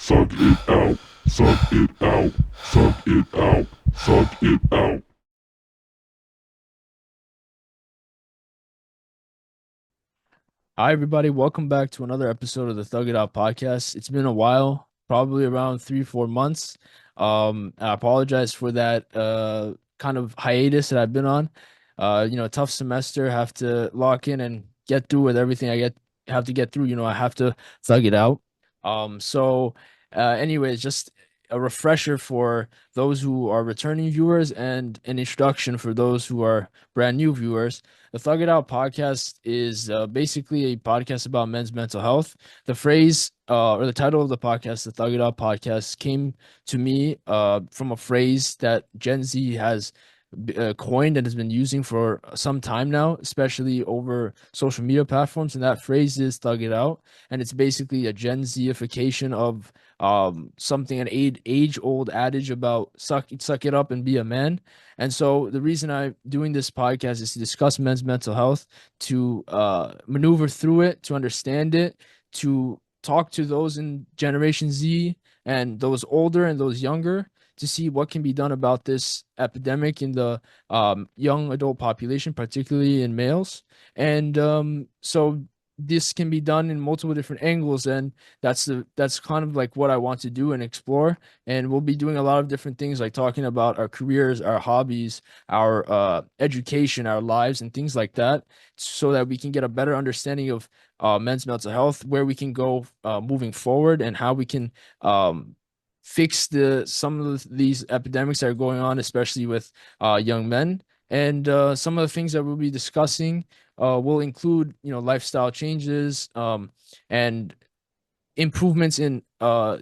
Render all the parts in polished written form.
Suck it out. Suck it out. Suck it out. Suck it out. Hi, everybody. Welcome back to another episode of the Thug It Out podcast. It's been a while, probably around 3, 4 months. I apologize for that kind of hiatus that I've been on. Tough semester, have to lock in and get through with everything have to get through. I have to thug it out. Anyways, just a refresher for those who are returning viewers and an introduction for those who are brand new viewers. The Thug It Out podcast is basically a podcast about men's mental health. The phrase or the title of the podcast, the Thug It Out podcast, came to me from a phrase that Gen Z has coined and has been using for some time now, especially over social media platforms. And that phrase is Thug It Out. And it's basically a Gen Zification of something, an age old adage about suck it up and be a man. And so the reason I'm doing this podcast is to discuss men's mental health, to maneuver through it, to understand it, to talk to those in Generation Z and those older and those younger to see what can be done about this epidemic in the young adult population, particularly in males. And so this can be done in multiple different angles, and that's kind of like what I want to do and explore. And we'll be doing a lot of different things, like talking about our careers, our hobbies, our education, our lives, and things like that, so that we can get a better understanding of men's mental health, where we can go moving forward, and how we can fix some of these epidemics that are going on, especially with young men. And some of the things that we'll be discussing will include, lifestyle changes, and improvements in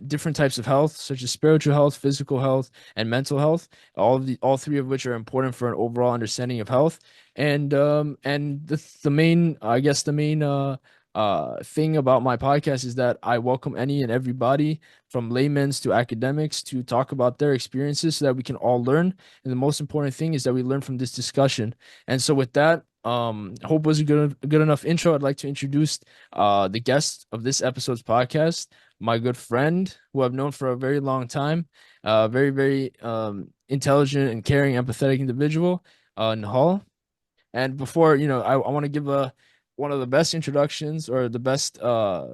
different types of health, such as spiritual health, physical health, and mental health. All three of which are important for an overall understanding of health. And the main, I guess, the main thing about my podcast is that I welcome any and everybody, from laymen's to academics, to talk about their experiences so that we can all learn. And the most important thing is that we learn from this discussion. And so with that, I hope it was a good enough intro. I'd like to introduce the guest of this episode's podcast, my good friend who I've known for a very long time, very, very intelligent and caring, empathetic individual, Nihal. And before, I want to give a one of the best introductions, or the best uh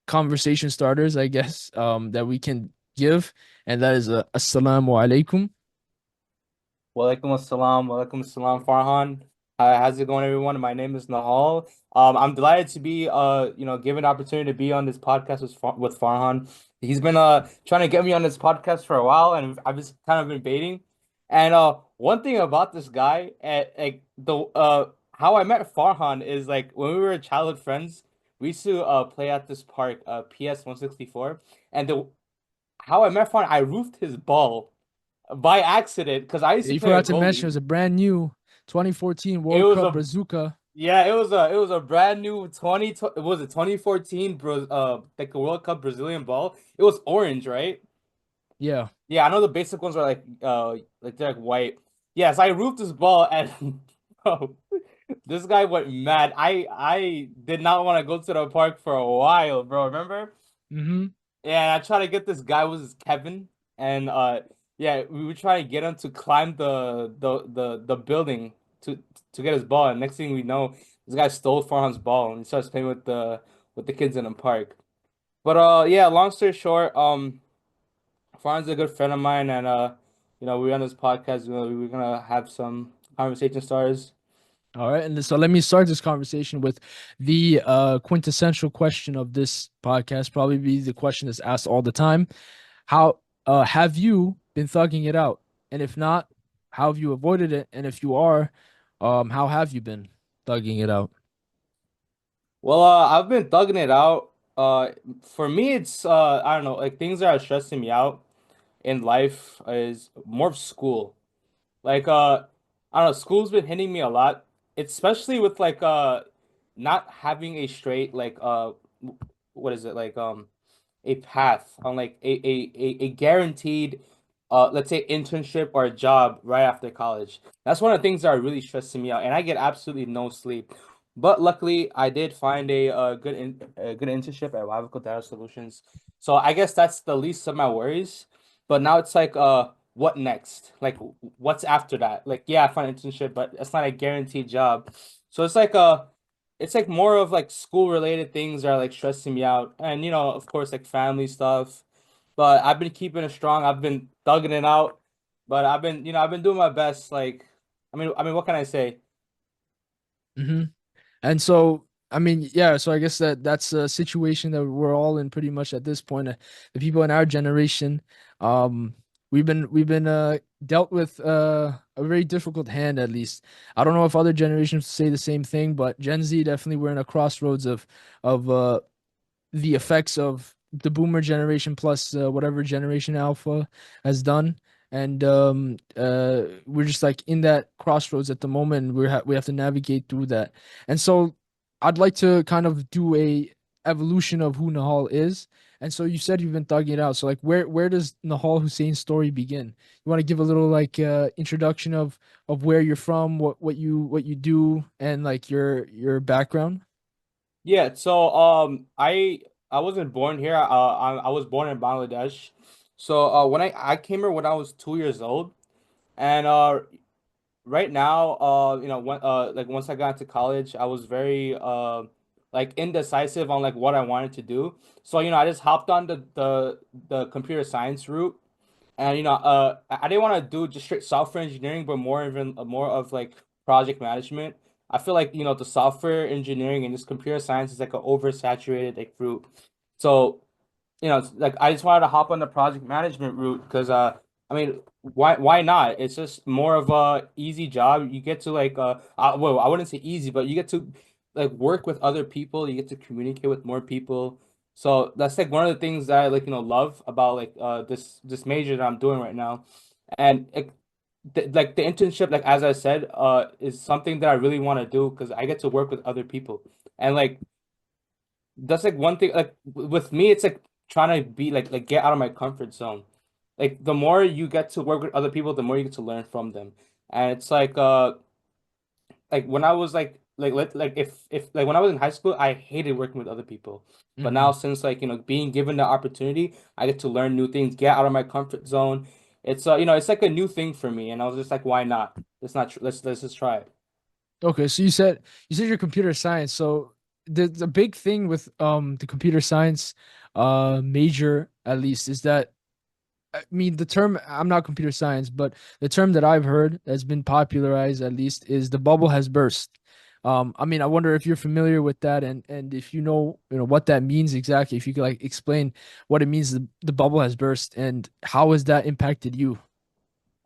conversation starters, I guess, that we can give, and that is assalamu alaikum. Walaikum assalam, Farhan. How's it going, everyone? My name is Nahal. I'm delighted to be, given the opportunity to be on this podcast with Farhan. He's been trying to get me on this podcast for a while, and I've just kind of been baiting. And one thing about this guy, like the how I met Farhan is like when we were childhood friends, we used to play at this park, PS 164, and the how I met Farhan, I roofed his ball by accident because I used to You play a forgot to mention it goalie. was a brand new 2014 It World was Cup a bazooka. it was a brand new 20 was it 2014 like a World Cup Brazilian ball. It was orange, right? Yeah. Yeah, I know the basic ones are like they're like white. Yes, I roofed this ball and bro, this guy went mad. I did not want to go to the park for a while, bro. Remember? Mm-hmm. And I tried to get this guy was Kevin, and yeah, we were trying to get him to climb the building to to get his ball. And next thing we know, this guy stole Farhan's ball and he starts playing with the kids in the park. But yeah, long story short, Farhan's a good friend of mine, and we're on this podcast. We're gonna have some conversation starters. All right. And so let me start this conversation with the quintessential question of this podcast, probably be the question that's asked all the time. How have you been thugging it out? And if not, how have you avoided it? And if you are, how have you been thugging it out? Well, I've been thugging it out. For me, it's I don't know, like things that are stressing me out in life is more of school. Like I don't know, school's been hitting me a lot, especially with like not having a straight like what is it like a path on like a guaranteed let's say internship or a job right after college. That's one of the things that are really stressing me out, and I get absolutely no sleep. But luckily, I did find a good internship at Wavico Data Solutions. So I guess that's the least of my worries. But now it's like, what next? Like, what's after that? Like, yeah, I found an internship, but it's not a guaranteed job. So it's like more of like school related things that are like stressing me out, and of course, like family stuff. But I've been keeping it strong. I've been thugging it out. But I've been doing my best. Like, what can I say? Hmm. And so, I mean, yeah, so I guess that's a situation that we're all in pretty much at this point. The people in our generation, um, we've been dealt with a very difficult hand at least. I don't know if other generations say the same thing, but Gen Z definitely we're in a crossroads of the effects of the boomer generation plus whatever generation alpha has done, and we're just like in that crossroads at the moment. We have to navigate through that. And so I'd like to kind of do a evolution of who Nahal is. And so you said you've been thugging it out, so like where does Nahal Hussein's story begin? You want to give a little like introduction of where you're from, what you do, and like your background? Yeah, so I wasn't born here. I was born in Bangladesh. So when I came here when I was 2 years old, and right now when like once I got into college, I was very like indecisive on like what I wanted to do. So I just hopped on the computer science route, and I didn't want to do just straight software engineering, but more of like project management. I feel like the software engineering and this computer science is like an oversaturated like route. So it's like I just wanted to hop on the project management route because why not? It's just more of a easy job. You get to like well, I wouldn't say easy, but you get to like work with other people. You get to communicate with more people. So that's like one of the things that I like love about like this major that I'm doing right now. And like the internship, like as I said, is something that I really want to do because I get to work with other people. And like that's like one thing like with me it's like trying to be like get out of my comfort zone. Like the more you get to work with other people, the more you get to learn from them. And it's like when I was like if like when I was in high school, I hated working with other people. But now since like being given the opportunity, I get to learn new things, get out of my comfort zone. It's it's like a new thing for me, and I was just like, why not? Let's not tr- let's just try it. Okay, so you said you're computer science. So the big thing with the computer science major at least is that, I mean, the term, I'm not computer science, but the term that I've heard that's been popularized at least is the bubble has burst. I mean, I wonder if you're familiar with that, and if you know what that means exactly, if you could like explain what it means the bubble has burst and how has that impacted you.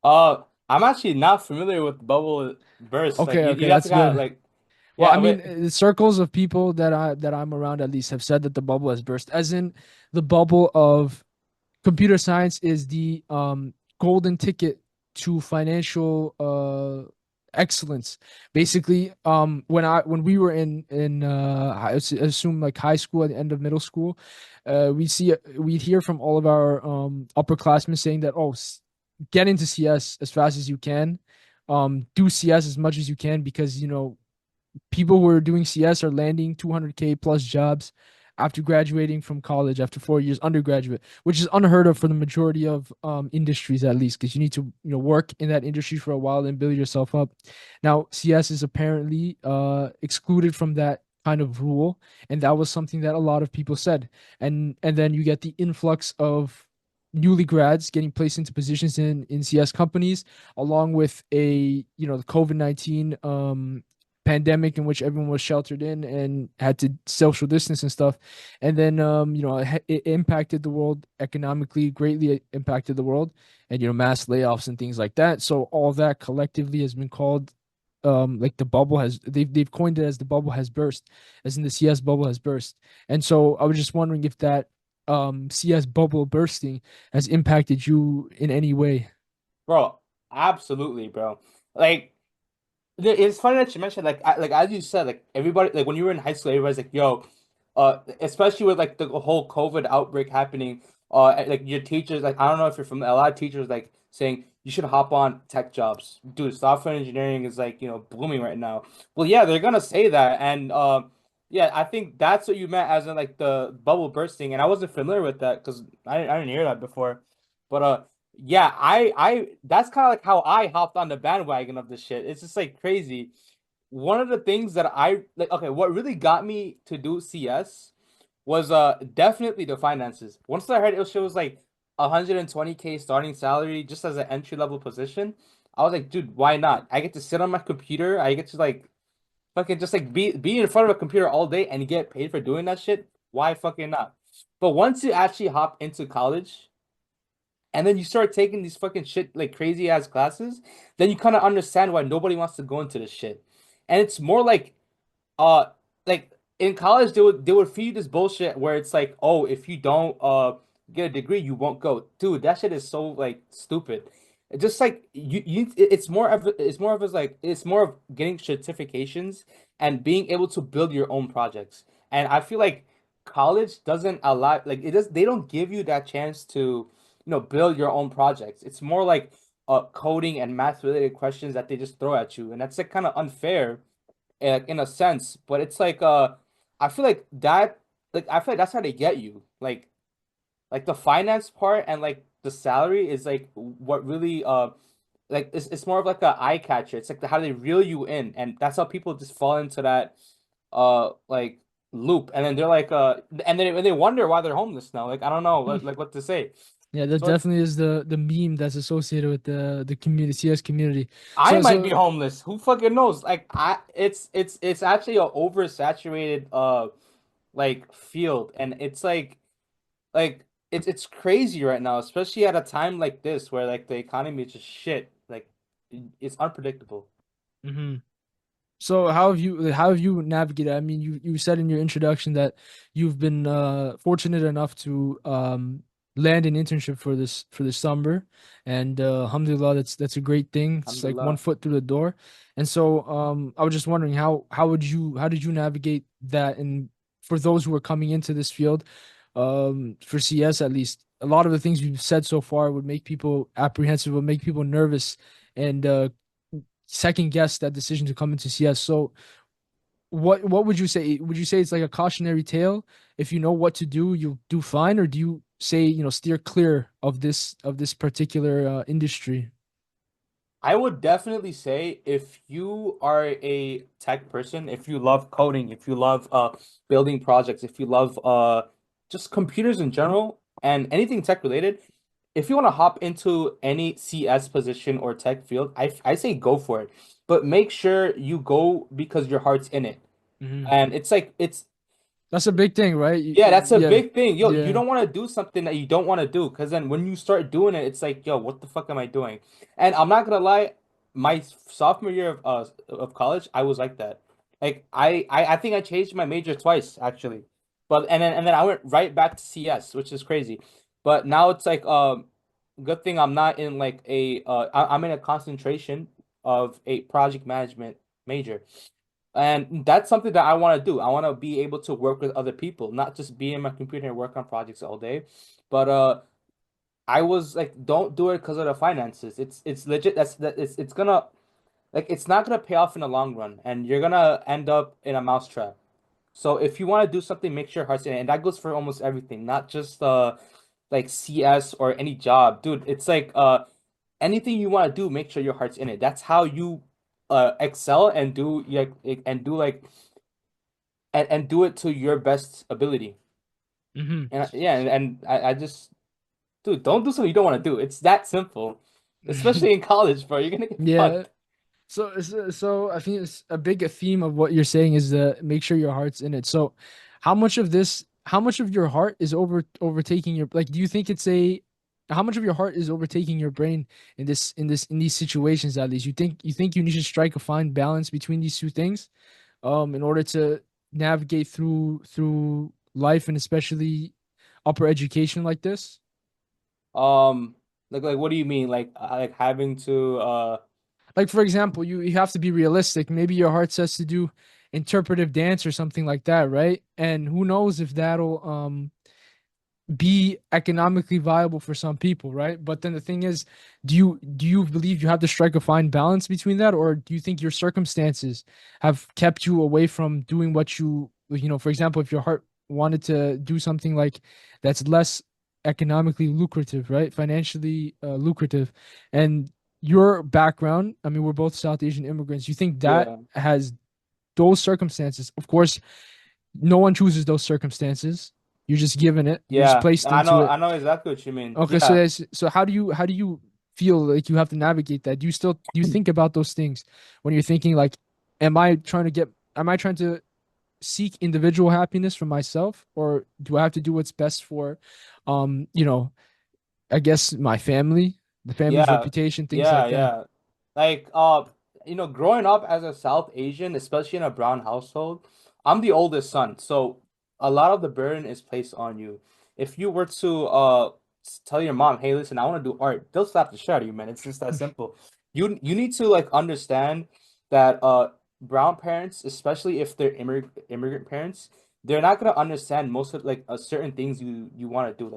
I'm actually not familiar with bubble burst. Like Okay, okay, you have to that's kind of good. like Well, I yeah, mean, wait. circles of people that I'm around at least have said that the bubble has burst, as in the bubble of computer science is the golden ticket to financial excellence. Basically, when we were in assume like high school at the end of middle school, we'd hear from all of our upperclassmen saying that, oh, get into CS as fast as you can, do CS as much as you can, because people who are doing CS are landing 200K plus jobs after graduating from college after 4 years undergraduate, which is unheard of for the majority of industries at least, because you need to work in that industry for a while and build yourself up. Now, CS is apparently excluded from that kind of rule, and that was something that a lot of people said. And then you get the influx of newly grads getting placed into positions in CS companies, along with the COVID-19 pandemic in which everyone was sheltered in and had to social distance and stuff. And then it impacted the world economically, greatly impacted the world, and mass layoffs and things like that. So all that collectively has been called like the bubble has they've coined it as the bubble has burst, as in the CS bubble has burst. And so I was just wondering if that CS bubble bursting has impacted you in any way. Bro, absolutely, bro. Like it's funny that you mentioned like as you said, like everybody, like when you were in high school, everybody's like, yo, especially with like the whole COVID outbreak happening, like your teachers, like I don't know if you're from a lot of teachers like saying you should hop on tech jobs. Dude, software engineering is like, booming right now. Well, yeah, they're gonna say that. And yeah, I think that's what you meant as in like the bubble bursting. And I wasn't familiar with that because I didn't hear that before. But yeah, I that's kind of like how I hopped on the bandwagon of this shit. It's just like crazy. One of the things that I like, okay, what really got me to do CS was definitely the finances. Once I heard it was like 120K starting salary just as an entry level position, I was like, dude, why not? I get to sit on my computer. I get to like fucking just like be in front of a computer all day and get paid for doing that shit. Why fucking not? But once you actually hop into college and then you start taking these fucking shit like crazy ass classes, then you kind of understand why nobody wants to go into this shit. And it's more uh like in college they would feed you this bullshit where it's like, oh, if you don't get a degree, you won't go. Dude, that shit is so like stupid. It's just like it's more of getting certifications and being able to build your own projects. And I feel like college doesn't allow like it does they don't give you that chance to, build your own projects. It's more like coding and math related questions that they just throw at you. And that's like kind of unfair in a sense, but it's like I feel like that's how they get you. Like the finance part and like the salary is like what really like it's more of like a eye catcher. It's like how they reel you in, and that's how people just fall into that like loop, and then they're like and they wonder why they're homeless now. Like I don't know like what to say. Yeah, that So it's definitely is the meme that's associated with the community, CS community. I So might be so homeless. Who fucking knows? Like it's actually a oversaturated like field, and it's like it's crazy right now, especially at a time like this where like the economy is just shit. Like it's unpredictable. mhm. So how have you navigated? I mean, you said in your introduction that you've been fortunate enough to land an internship for this summer, and alhamdulillah, that's a great thing. It's like one Alhamdulillah. foot through the door. And so I was just wondering how did you navigate that? And for those who are coming into this field, for CS at least, a lot of the things we've said so far would make people apprehensive, would make people nervous, and second guess that decision to come into CS. So what would you say? Would you say it's like a cautionary tale? If you know what to do, you'll do fine, or do you say, steer clear of this particular industry? I would definitely say if you are a tech person, if you love coding, if you love building projects, if you love just computers in general and anything tech related, if you want to hop into any CS position or tech field, I say go for it. But make sure you go because your heart's in it. Hmm. And it's like it's That's a big thing, right? yeah, that's a Yeah, big thing. Yo, you yeah. don't want to do something that you don't want to do because then when you start doing it, it's like, yo, what the fuck am I doing? And I'm not gonna lie, my sophomore year of college, I was like that. Like I think I changed my major twice actually. But and then I went right back to CS, which is crazy. But now it's like good thing I'm not in like I'm in a concentration of a project management major. And that's something that I want to do. I want to be able to work with other people, not just be in my computer and work on projects all day. But I was like, don't do it because of the finances. It's legit. It's gonna like it's not gonna pay off in the long run, and you're gonna end up in a mousetrap. So if you want to do something, make sure your heart's in it, and that goes for almost everything, not just like CS or any job, dude. It's like anything you want to do, make sure your heart's in it. That's how you excel and do and do like and do it to your best ability. Hmm. And yeah, and I just dude, don't do something you don't want to do. It's that simple. Especially in college, bro. You're gonna get Yeah. fucked. So I think it's a big theme of what you're saying is to make sure your heart's in it. So how much of your heart is overtaking your, like, do you think it's a, how much of your heart is overtaking your brain in these situations at least? You think you need to strike a fine balance between these two things, in order to navigate through life, and especially upper education like this? Um, like what do you mean? Like having to Like, for example, you have to be realistic. Maybe your heart says to do interpretive dance or something like that, right? And who knows if be economically viable for some people, right? But then the thing is, do you believe you have to strike a fine balance between that, or do you think your circumstances have kept you away from doing what you know, for example, if your heart wanted to do something like that's less economically lucrative, right? Financially lucrative, and your background, I mean, we're both South Asian immigrants. You think that Yeah. has those circumstances? Of course, no one chooses those circumstances. You're just given it. You're just Yeah. placed I into know it. I know exactly what you mean. Okay, so Yeah. so how do you feel like you have to navigate that? Do you think about those things when you're thinking like, am I trying to seek individual happiness for myself, or do I have to do what's best for, you know, I guess my family, the family's Yeah, reputation, things yeah, like that. yeah. Like, growing up as a South Asian, especially in a brown household, I'm the oldest son, so a lot of the burden is placed on you. If you were to tell your mom, "Hey, listen, I want to do art," they'll slap the shit out of you, man. It's just that simple. You need to like understand that brown parents, especially if they're immigrant parents, they're not gonna understand most of like certain things you want to do.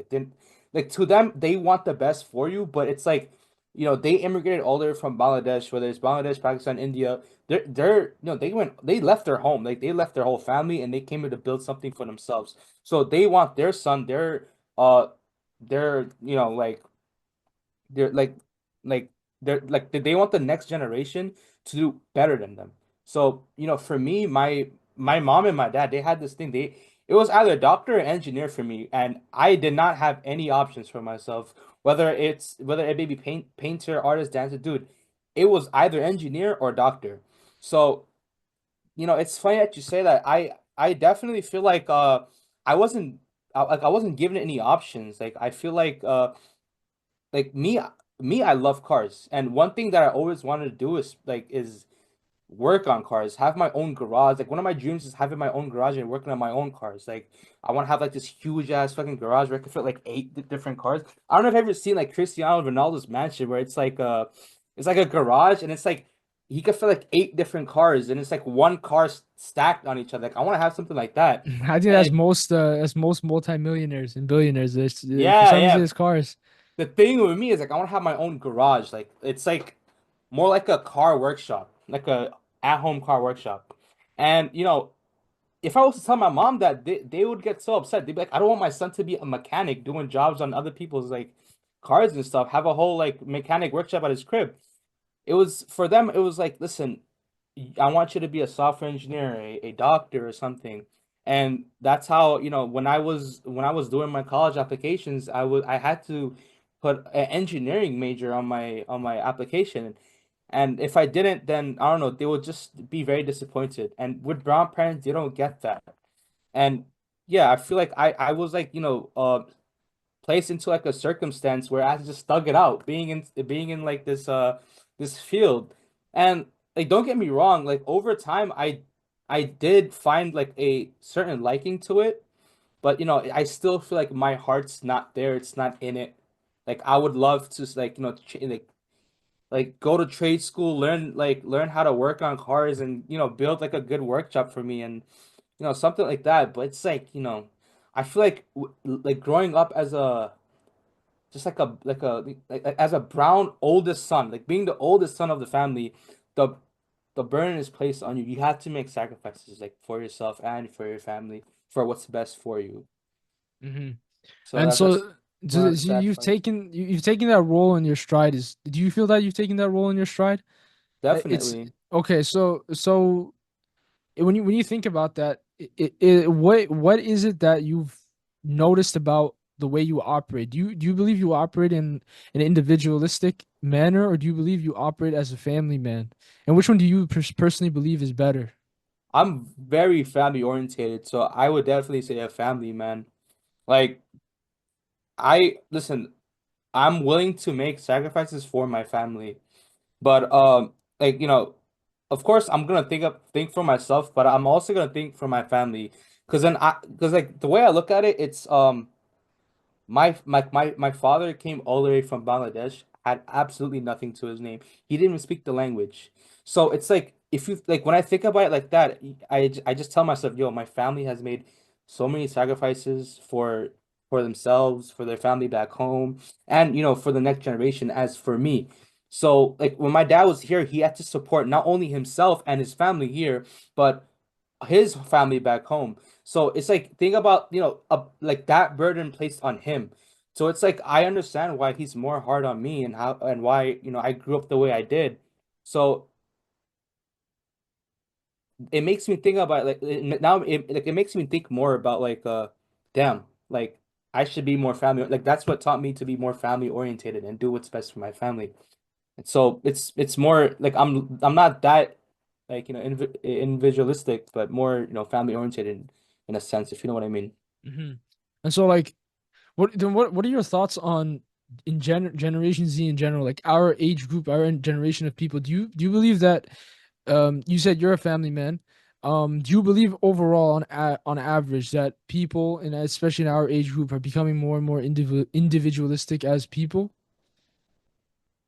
Like to them, they want the best for you, but it's like, they immigrated all the way from Bangladesh, whether it's Bangladesh, Pakistan, India. They left their home, like they left their whole family, and they came here to build something for themselves. So they want their son, uh, their, they're like they want the next generation to do better than them. So, for me, my mom and my dad, they had this thing. It was either doctor or engineer for me, and I did not have any options for myself. Whether it may be painter, artist, dancer, dude, it was either engineer or doctor. So, it's funny that you say that. I definitely feel like I wasn't I wasn't given any options. Like I feel like me, I love cars, and one thing that I always wanted to do is work on cars, have my own garage. Like one of my dreams is having my own garage and working on my own cars. Like I want to have like this huge ass fucking garage where I can fit like eight different cars. I don't know if you've ever seen like Cristiano Ronaldo's mansion where it's like a garage and it's like he could fit like eight different cars and it's like one car stacked on each other. Like I want to have something like that. I think And that's most multimillionaires and billionaires. For yeah, some reason, yeah. it's cars. The thing with me is like I want to have my own garage. Like it's like more like a car workshop, like a at-home car workshop. And if I was to tell my mom that, they would get so upset. They'd be like, I don't want my son to be a mechanic doing jobs on other people's like cars and stuff. Have a whole like mechanic workshop at his crib. It was for them, it was like, listen, I want you to be a software engineer, a doctor or something. And that's how, when I was doing my college applications, I had to put an engineering major on my application. And if I didn't, then I don't know, they would just be very disappointed. And with brown parents, they don't get that. And yeah, I feel like I was like, placed into like a circumstance where I had to just thug it out, being in like this field. And like don't get me wrong, like over time I did find like a certain liking to it, but I still feel like my heart's not there, it's not in it. Like I would love to like like go to trade school, learn how to work on cars and build like a good workshop for me and something like that. But it's like, I feel like like growing up as a just like as a brown oldest son, like being the oldest son of the family, the the burden is placed on you. You have to make sacrifices like for yourself and for your family for what's best for you. Hmm. So And that's one of the so sad points. you've taken that role in your stride. Do you feel that you've taken that role in your stride? It's Definitely. okay. So when you think about that, what is it that you've noticed about the way you operate? Do you believe you operate in an individualistic manner, or do you believe you operate as a family man? And which one do you personally believe is better? I'm very family orientated, so I would definitely say a family man. Like I listen, I'm willing to make sacrifices for my family. But like of course I'm gonna think for myself, but I'm also gonna think for my family. Because like the way I look at it, it's my father came all the way from Bangladesh, had absolutely nothing to his name. He didn't even speak the language. So it's like if you like when I think about it like that, I just tell myself, yo, my family has made so many sacrifices for for themselves, for their family back home, and for the next generation. As for me, so like when my dad was here, he had to support not only himself and his family here, but his family back home. So it's like think about like that burden placed on him. So it's like I understand why he's more hard on me and how and why I grew up the way I did. So it makes me think about now it makes me think more about damn, like I should be more family, like that's what taught me to be more family orientated and do what's best for my family. And so it's more like I'm not that like individualistic, but more family oriented in a sense, if you know what I mean. Hmm. And so like what are your thoughts on Generation Z in general, like our age group, our generation of people? Do you believe that you said you're a family man. Do you believe overall on average that people, and especially in our age group, are becoming more and more individualistic as people?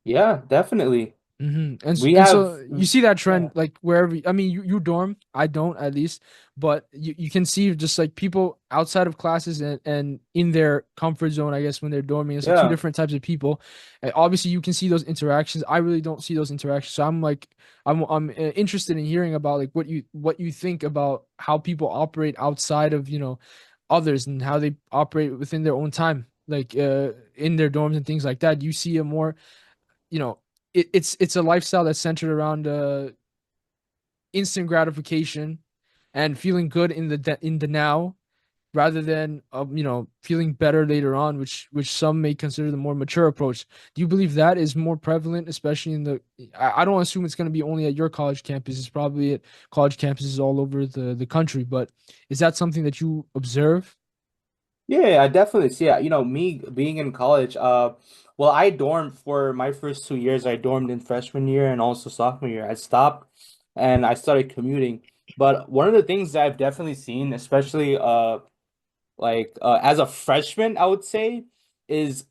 Yeah, definitely. And We and have so you see that yeah. trend like wherever. I mean, you dorm. I don't, at least, but you can see just like people outside of classes and in their comfort zone. I guess when they're dorming, it's like two Yeah. different types of people. And obviously, you can see those interactions. I really don't see those interactions. So I'm like, I'm interested in hearing about like what you think about how people operate outside of others and how they operate within their own time, like in their dorms and things like that. You see a more you know it's a lifestyle that's centered around instant gratification and feeling good in the now rather than feeling better later on, which some may consider the more mature approach. Do you believe that is more prevalent, especially in the I don't assume it's going to be only at your college campus. It's probably at college campuses all over the country, but is that something that you observe? Yeah, I definitely see it. Me being in college, well, I dormed for my first 2 years. I dormed in freshman year and also sophomore year. I stopped and I started commuting. But one of the things that I've definitely seen, especially as a freshman, I would say, is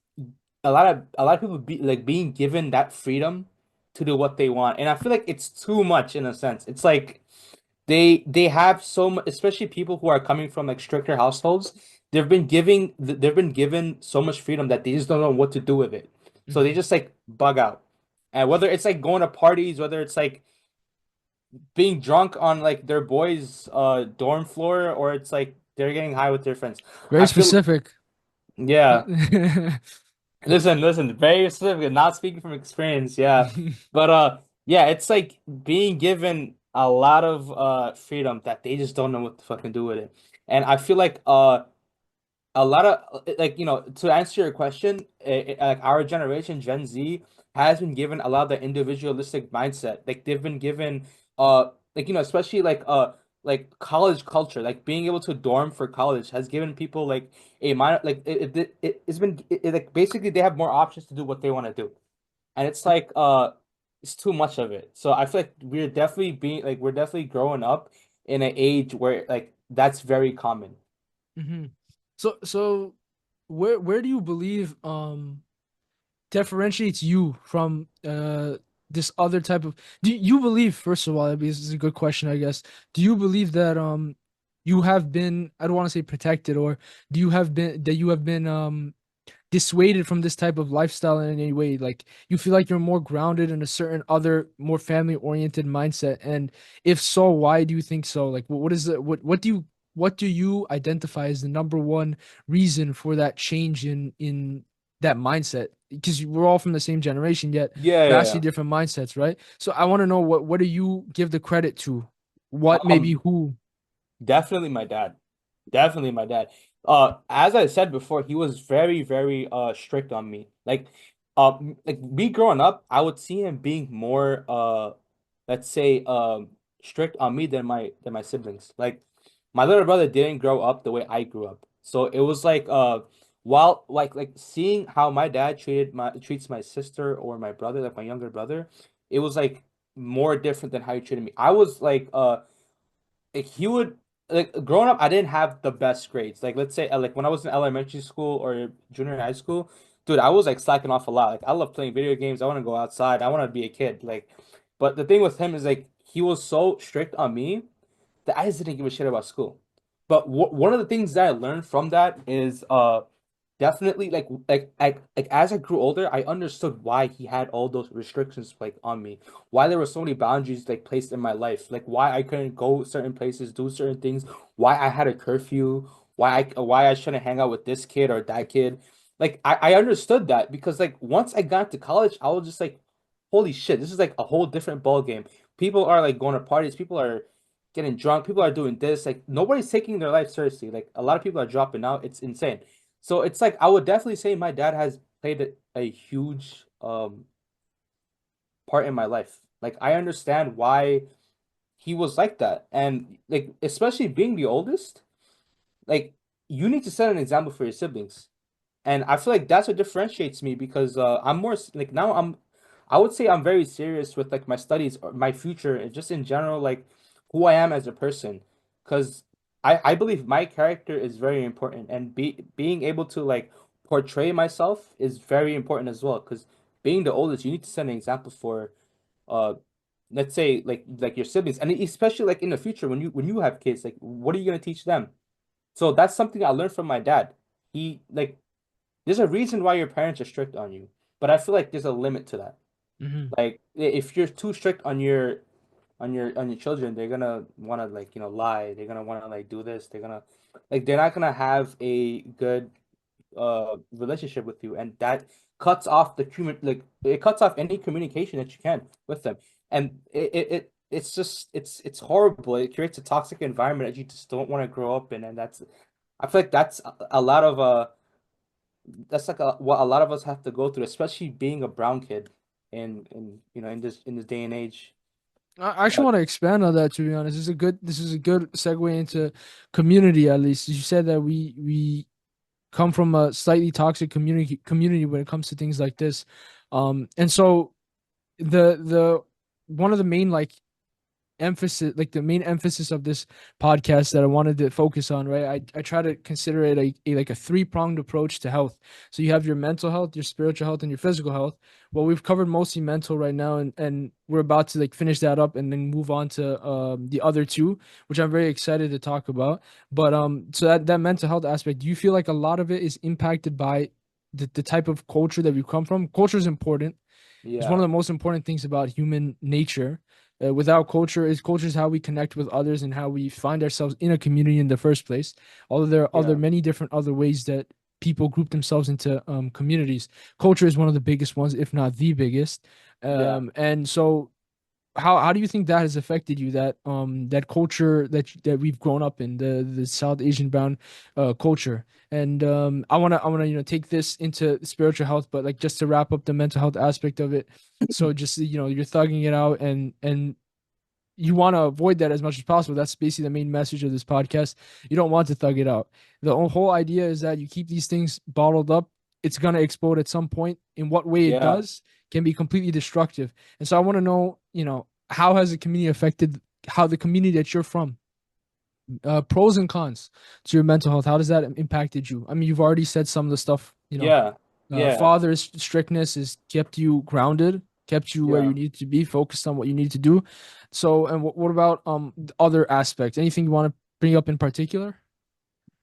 a lot of people being given that freedom to do what they want. And I feel like it's too much in a sense. It's like they have so much, especially people who are coming from like stricter households. They've been given so much freedom that they just don't know what to do with it. So they Hmm. just like bug out. And whether it's like going to parties, whether it's like being drunk on like their boys' dorm floor, or it's like they're getting high with their friends. Very I feel specific. yeah. Listen, very specific, not speaking from experience, yeah. But yeah, it's like being given a lot of freedom that they just don't know what to fucking do with it. And I feel like a lot of like to answer your question, like our generation, Gen Z, has been given a lot of the individualistic mindset. Like they've been given like especially like college culture, like being able to dorm for college has given people like a mind like it's been like basically they have more options to do what they want to do. And it's like it's too much of it. So I feel like we're definitely growing up in an age where like that's very common. Hmm. So where do you believe differentiates you from this other type of do you believe, first of all, this is a good question, I guess. Do you believe that you have been, I don't want to say protected, or do you have been dissuaded from this type of lifestyle in any way? Like you feel like you're more grounded in a certain other more family oriented mindset, and if so, why do you think so? Like what is the what do you identify as the number one reason for that change in that mindset? Because we're all from the same generation, yet Yeah, yeah, vastly yeah. different mindsets, right? So I want to know what do you give the credit to? What maybe Um, who? Definitely my dad. Definitely my dad. As I said before, he was very, very strict on me. Like me growing up, I would see him being more let's say strict on me than my siblings. Like my little brother didn't grow up the way I grew up. So it was like while like seeing how my dad treats my sister or my brother, like my younger brother, it was like more different than how he treated me. I was like he would like growing up I didn't have the best grades, like let's say like when I was in elementary school or junior high school, dude, I was like slacking off a lot. Like I love playing video games, I want to go outside, I want to be a kid, like. But the thing with him is like he was so strict on me that I just didn't give a shit about school. But one of the things that I learned from that is definitely like as I grew older, I understood why he had all those restrictions like on me. Why there were so many boundaries like placed in my life. Like why I couldn't go certain places, do certain things, why I had a curfew, why I shouldn't hang out with this kid or that kid. Like I understood that because like once I got to college, I was just like, holy shit, this is like a whole different ball game. People are like going to parties, people are getting drunk, people are doing this. Like nobody's taking their life seriously. Like a lot of people are dropping out. It's insane. So it's like I would definitely say my dad has played a huge part in my life. Like I understand why he was like that. And like especially being the oldest, like you need to set an example for your siblings. And I feel like that's what differentiates me because I'm more like now I would say I'm very serious with like my studies or my future and just in general like who I am as a person because I believe my character is very important and being able to like portray myself is very important as well because being the oldest you need to set an example for uh let's say like your siblings and especially like in the future when you have kids like what are you going to teach them? So that's something I learned from my dad. He like there's a reason why your parents are strict on you, but I feel like there's a limit to that. Hmm. Like if you're too strict on your children, they're gonna want to like lie. They're gonna want to like do this. They're not gonna have a good relationship with you, and that cuts off like it cuts off any communication that you can with them, and it's just it's horrible. It creates a toxic environment that you just don't want to grow up in, and that's I feel like that's a lot of that's like what a lot of us have to go through, especially being a brown kid in in this day and age. I actually But want to expand on that. To be honest, this is a good segue into community. At least you said that we come from a slightly toxic community when it comes to things like this, and so the one of the main like emphasis like the main emphasis of this podcast that I wanted to focus on, right? I try to consider it a like a three-pronged approach to health. So you have your mental health, your spiritual health, and your physical health. Well, we've covered mostly mental right now, and we're about to like finish that up and then move on to the other two, which I'm very excited to talk about. But so that mental health aspect, do you feel like a lot of it is impacted by the type of culture that we come from? Culture is important. It's one of yeah, the most important things about human nature. Without culture is how we connect with others and how we find ourselves in a community in the first place. Although there are other yeah, many different other ways that people group themselves into communities. Culture is one of the biggest ones, if not the biggest. yeah. And so how do you think that has affected you, that that culture that we've grown up in, the South Asian brown culture? And I want to take this into spiritual health, but like just to wrap up the mental health aspect of it. So just you're thugging it out, and you want to avoid that as much as possible. That's basically the main message of this podcast. You don't want to thug it out. The whole idea is that you keep these things bottled up. It's going to explode at some point. In what way it Yeah. does can be completely destructive. And so I want to know, how has the community affected how the community that you're from, pros and cons to your mental health? How does that impacted you? I mean, you've already said some of the stuff, Yeah. Yeah. father's strictness has kept you grounded, kept you where you Yeah. need to be, focused on what you need to do. So, and what about the other aspects? Anything you want to bring up in particular?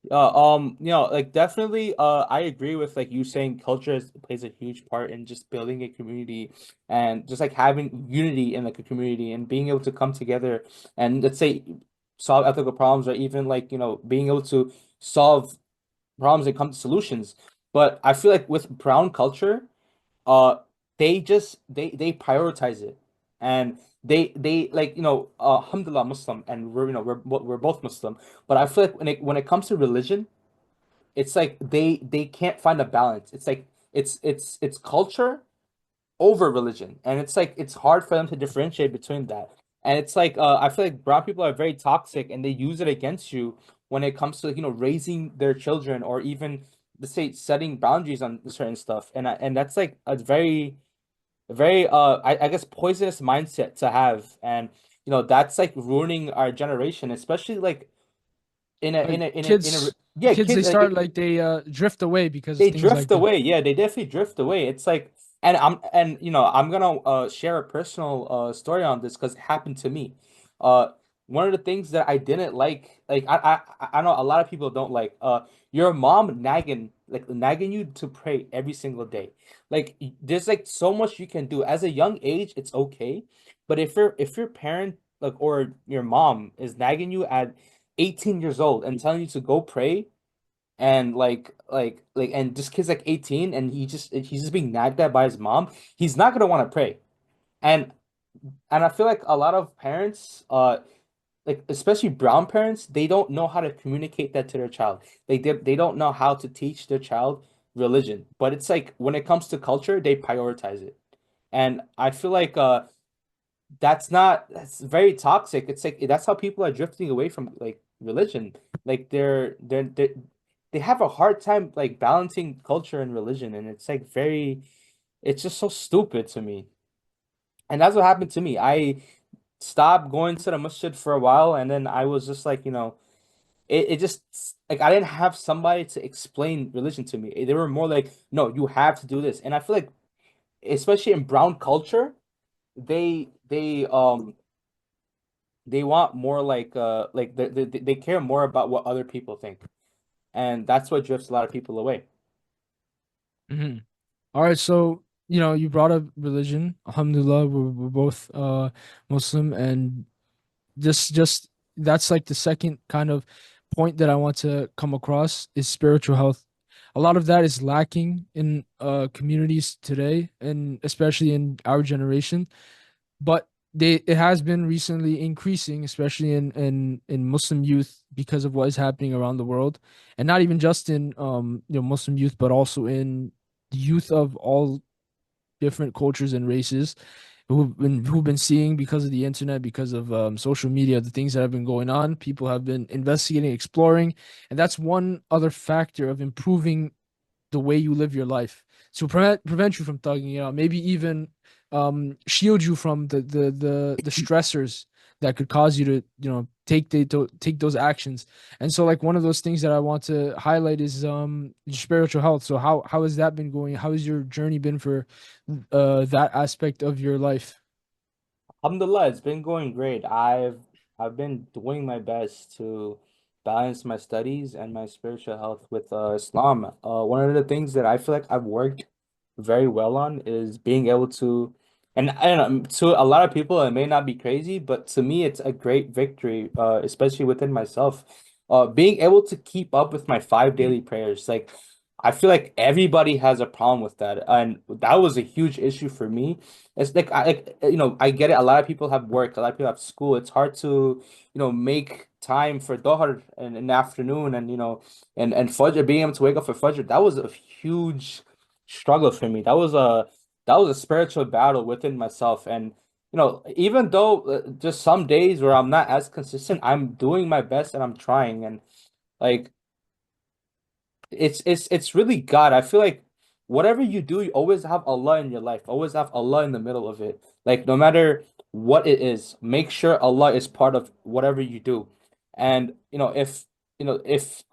Like definitely, I agree with like you saying culture plays a huge part in just building a community and just like having unity in like a community and being able to come together and let's say solve ethical problems or even like, being able to solve problems and come to solutions. But I feel like with brown culture, uh they prioritize it and they like alhamdulillah Muslim and we're both Muslim, but I feel like when it comes to religion it's like they can't find a balance. It's like it's culture over religion, and it's like it's hard for them to differentiate between that. And it's like I feel like brown people are very toxic and they use it against you when it comes to like, raising their children or even let's say setting boundaries on certain stuff. And that's like a very I guess poisonous mindset to have. And that's like ruining our generation, especially like in a in Like a in a in a kids, yeah kids they kid start like like they drift away because of they things like drift that. away. Yeah, they definitely drift away. It's like, and I'm gonna share a personal story on this because it happened to me. Uh, one of the things that I didn't like I know a lot of people don't like your mom nagging like nagging you to pray every single day. Like there's like so much you can do. As a young age, it's okay. But if your parent like or your mom is nagging you at 18 years old and telling you to go pray and and this kid's like 18 and he's just being nagged at by his mom, he's not gonna want to pray. And and I feel like a lot of parents, like especially brown parents, they don't know how to communicate that to their child. They don't know how to teach their child religion. But it's like when it comes to culture, they prioritize it. And I feel like that's very toxic. It's like that's how people are drifting away from like religion. Like they have a hard time like balancing culture and religion, and it's like very it's just so stupid to me. And that's what happened to me. I stopped going to the masjid for a while, and then I was just like, it just like I didn't have somebody to explain religion to me. They were more like, no, you have to do this. And I feel like, especially in brown culture, they they want more like they care more about what other people think, and that's what drifts a lot of people away. Hmm. All right, so you brought up religion. Alhamdulillah, we're both Muslim, and just that's like the second kind of point that I want to come across is spiritual health. A lot of that is lacking in communities today, and especially in our generation. But it has been recently increasing, especially in Muslim youth because of what is happening around the world, and not even just in Muslim youth, but also in the youth of all different cultures and races who've been seeing because of the internet, because of social media, the things that have been going on. People have been investigating, exploring, and that's one other factor of improving the way you live your life to prevent you from thugging it out, maybe even shield you from the stressors that could cause you to take those actions. And so like one of those things that I want to highlight is spiritual health. So how has that been going? How has your journey been for that aspect of your life? Alhamdulillah, it's been going great. I've been doing my best to balance my studies and my spiritual health with Islam. One of the things that I feel like I've worked very well on is being able to, and I don't know, to a lot of people it may not be crazy, but to me it's a great victory, especially within myself. Being able to keep up with my 5 daily prayers, like I feel like everybody has a problem with that, and that was a huge issue for me. It's like I get it. A lot of people have work, a lot of people have school. It's hard to, make time for Dhuhr in the afternoon and and Fajr, being able to wake up for Fajr. That was a huge struggle for me. That was a spiritual battle within myself. And even though just some days where I'm not as consistent, I'm doing my best and I'm trying. And like it's really God. I feel like whatever you do, you always have Allah in your life. Always have Allah in the middle of it. Like no matter what it is, make sure Allah is part of whatever you do. And if there's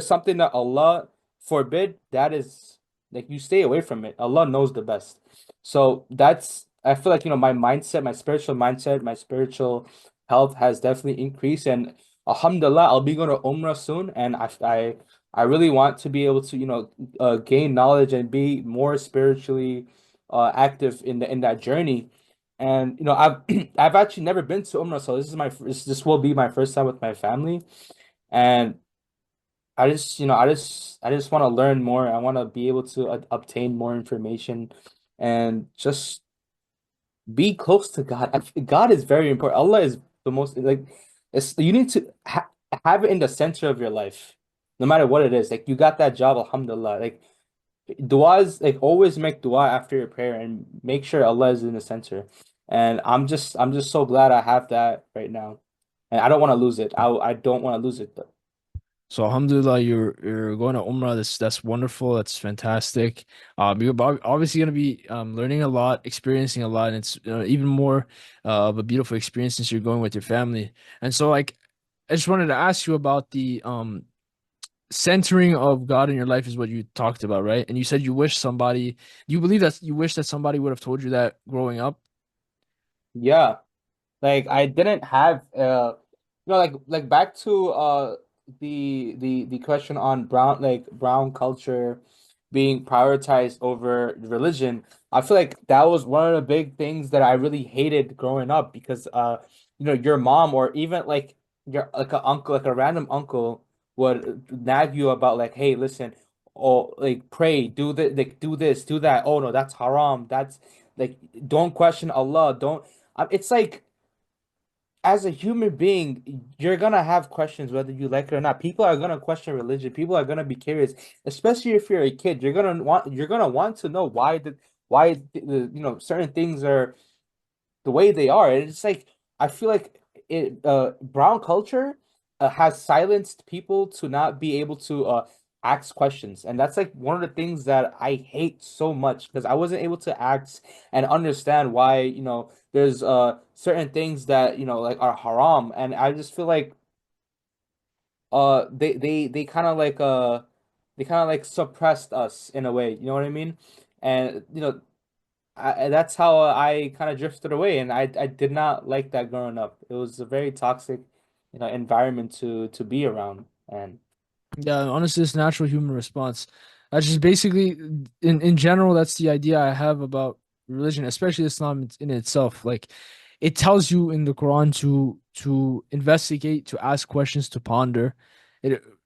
something that Allah forbid, that is like you stay away from it. Allah knows the best. So that's I feel like my mindset, my spiritual mindset, my spiritual health has definitely increased. And Alhamdulillah, I'll be going to Umrah soon, and I really want to be able to, gain knowledge and be more spiritually active in that journey. And I've I've actually never been to Umrah, so this will be my first time with my family. And I just want to learn more. I want to be able to obtain more information and just be close to God. God is very important. Allah is the most like you need to have it in the center of your life, no matter what it is. Like you got that job, alhamdulillah. Like du'as, like always make du'a after your prayer and make sure Allah is in the center. And I'm just so glad I have that right now. And I don't want to lose it. I don't want to lose it though. So Alhamdulillah, you're going to Umrah. That's wonderful. That's fantastic. You're obviously going to be learning a lot, experiencing a lot, and it's even more of a beautiful experience since you're going with your family. And so, like, I just wanted to ask you about the centering of God in your life is what you talked about, right? And you said you wish somebody, you believe that you wish that somebody would have told you that growing up. Yeah. Like I didn't have like back to the question on brown culture being prioritized over religion, I feel like that was one of the big things that I really hated growing up because your mom or even like your like a uncle, like a random uncle would nag you about like, hey, listen, oh, like pray, do this, like do this, do that. Oh no, that's haram. That's like don't question Allah. Don't. It's like as a human being, you're gonna have questions whether you like it or not. People are gonna question religion. People are gonna be curious, especially if you're a kid. You're gonna want to know why certain things are the way they are. And it's like I feel like brown culture has silenced people to not be able to ask questions, and that's like one of the things that I hate so much because I wasn't able to ask and understand why there's certain things that like are haram, and I just feel like they kind of like suppressed us in a way, you know what I mean? And that's how I kind of drifted away, and I did not like that growing up. It was a very toxic, environment to be around. And Yeah, honestly, it's natural human response. That's just basically, in general, that's the idea I have about religion, especially Islam in itself. Like, it tells you in the Quran to investigate, to ask questions, to ponder.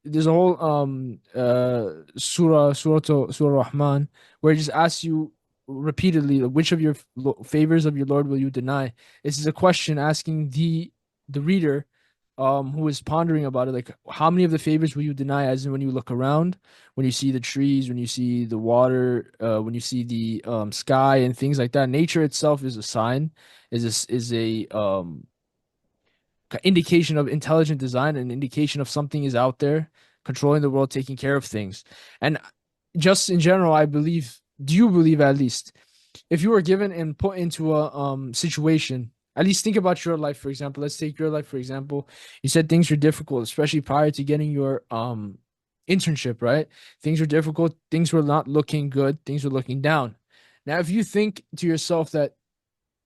There's a whole Surah Rahman where it just asks you repeatedly, like, which of your favors of your Lord will you deny? This is a question asking the reader who is pondering about it, like how many of the favors will you deny, as in when you look around, when you see the trees, when you see the water, when you see the sky and things like that. Nature itself is a sign, is a indication of intelligent design, an indication of something is out there controlling the world, taking care of things. And just in general, I believe, do you believe at least, if you were given and put into a situation, at least think about your life, for example. Let's take your life, for example. You said things were difficult, especially prior to getting your internship, right? Things were difficult, things were not looking good, things were looking down. Now, if you think to yourself that,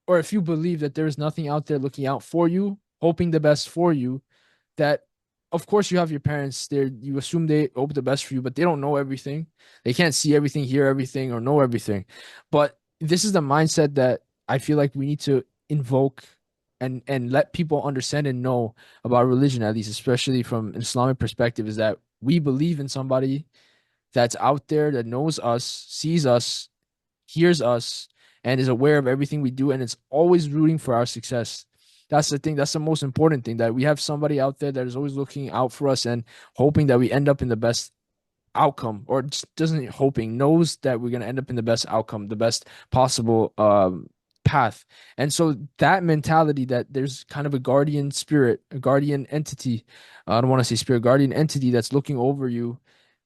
or if you believe that there is nothing out there looking out for you, hoping the best for you, that of course you have your parents there, you assume they hope the best for you, but they don't know everything. They can't see everything, hear everything, or know everything. But this is the mindset that I feel like we need to invoke and let people understand and know about religion, at least, especially from an Islamic perspective, is that we believe in somebody that's out there that knows us, sees us, hears us, and is aware of everything we do, and it's always rooting for our success. That's the thing. That's the most important thing, that we have somebody out there that is always looking out for us and hoping that we end up in the best outcome, or just doesn't hoping, knows that we're going to end up in the best outcome, the best possible path. And so that mentality, that there's kind of a guardian spirit, a guardian entity, I don't want to say spirit, guardian entity that's looking over you,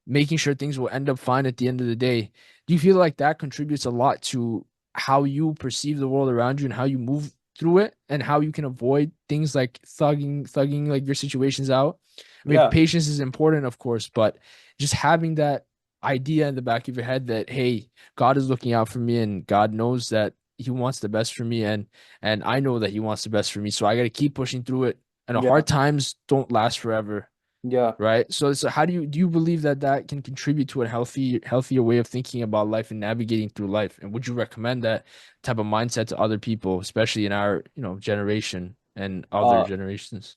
making sure things will end up fine at the end of the day. Do you feel like that contributes a lot to how you perceive the world around you and how you move through it, and how you can avoid things like thugging like your situations out? I mean, yeah, patience is important, of course, but just having that idea in the back of your head that, hey, God is looking out for me, and God knows that he wants the best for me, and I know that he wants the best for me, so I got to keep pushing through it. And the yeah, hard times don't last forever, yeah. right? So how do you believe that that can contribute to a healthier way of thinking about life and navigating through life? And would you recommend that type of mindset to other people, especially in our generation and other Uh, generations?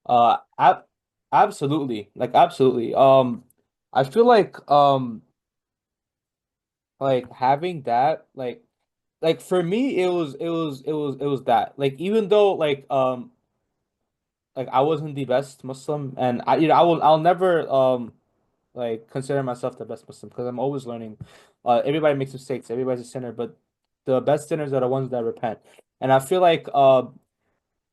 ab absolutely, like absolutely. I feel like having that, like for me, it was that. Like even though like I wasn't the best Muslim, and I'll never like consider myself the best Muslim because I'm always learning. Everybody makes mistakes. Everybody's a sinner, but the best sinners are the ones that repent. And I feel like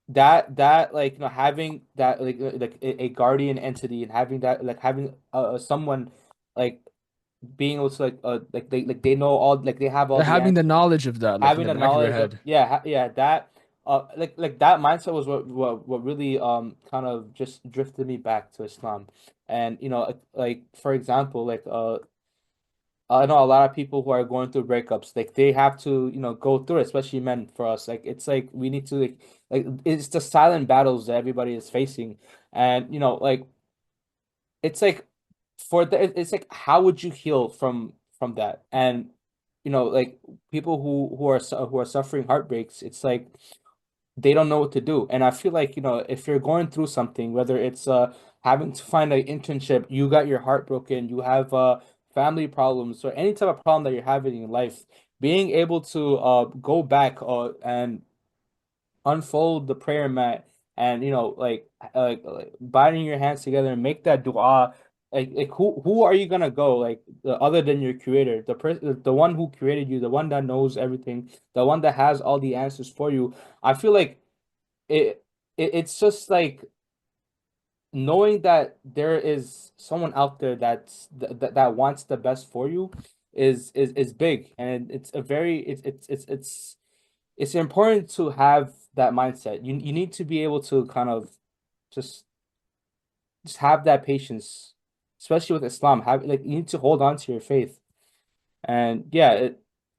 that like having that like a guardian entity, and having that like having someone like being able to like they know all, like they have all They're the having the answers, knowledge of that, like in having the the back of your knowledge of, head. yeah, yeah, that like that mindset was what really kind of just drifted me back to Islam. And like for example, like I know a lot of people who are going through breakups, like they have to go through it, especially men. For us, like it's like we need to like it's the silent battles that everybody is facing. And like it's like it's like how would you heal from that? And like people who are suffering heartbreaks, it's like they don't know what to do. And I feel like, if you're going through something, whether it's having to find an internship, you got your heart broken, you have family problems, or any type of problem that you're having in life, being able to go back and unfold the prayer mat and binding your hands together and make that dua. Like who are you gonna go, like, other than your creator, the one who created you, the one that knows everything, the one that has all the answers for you. I feel like it's just like knowing that there is someone out there that wants the best for you is big, and it's a very it's important to have that mindset. You need to be able to kind of just just have that patience, especially with Islam. Have like you need to hold on to your faith. And yeah,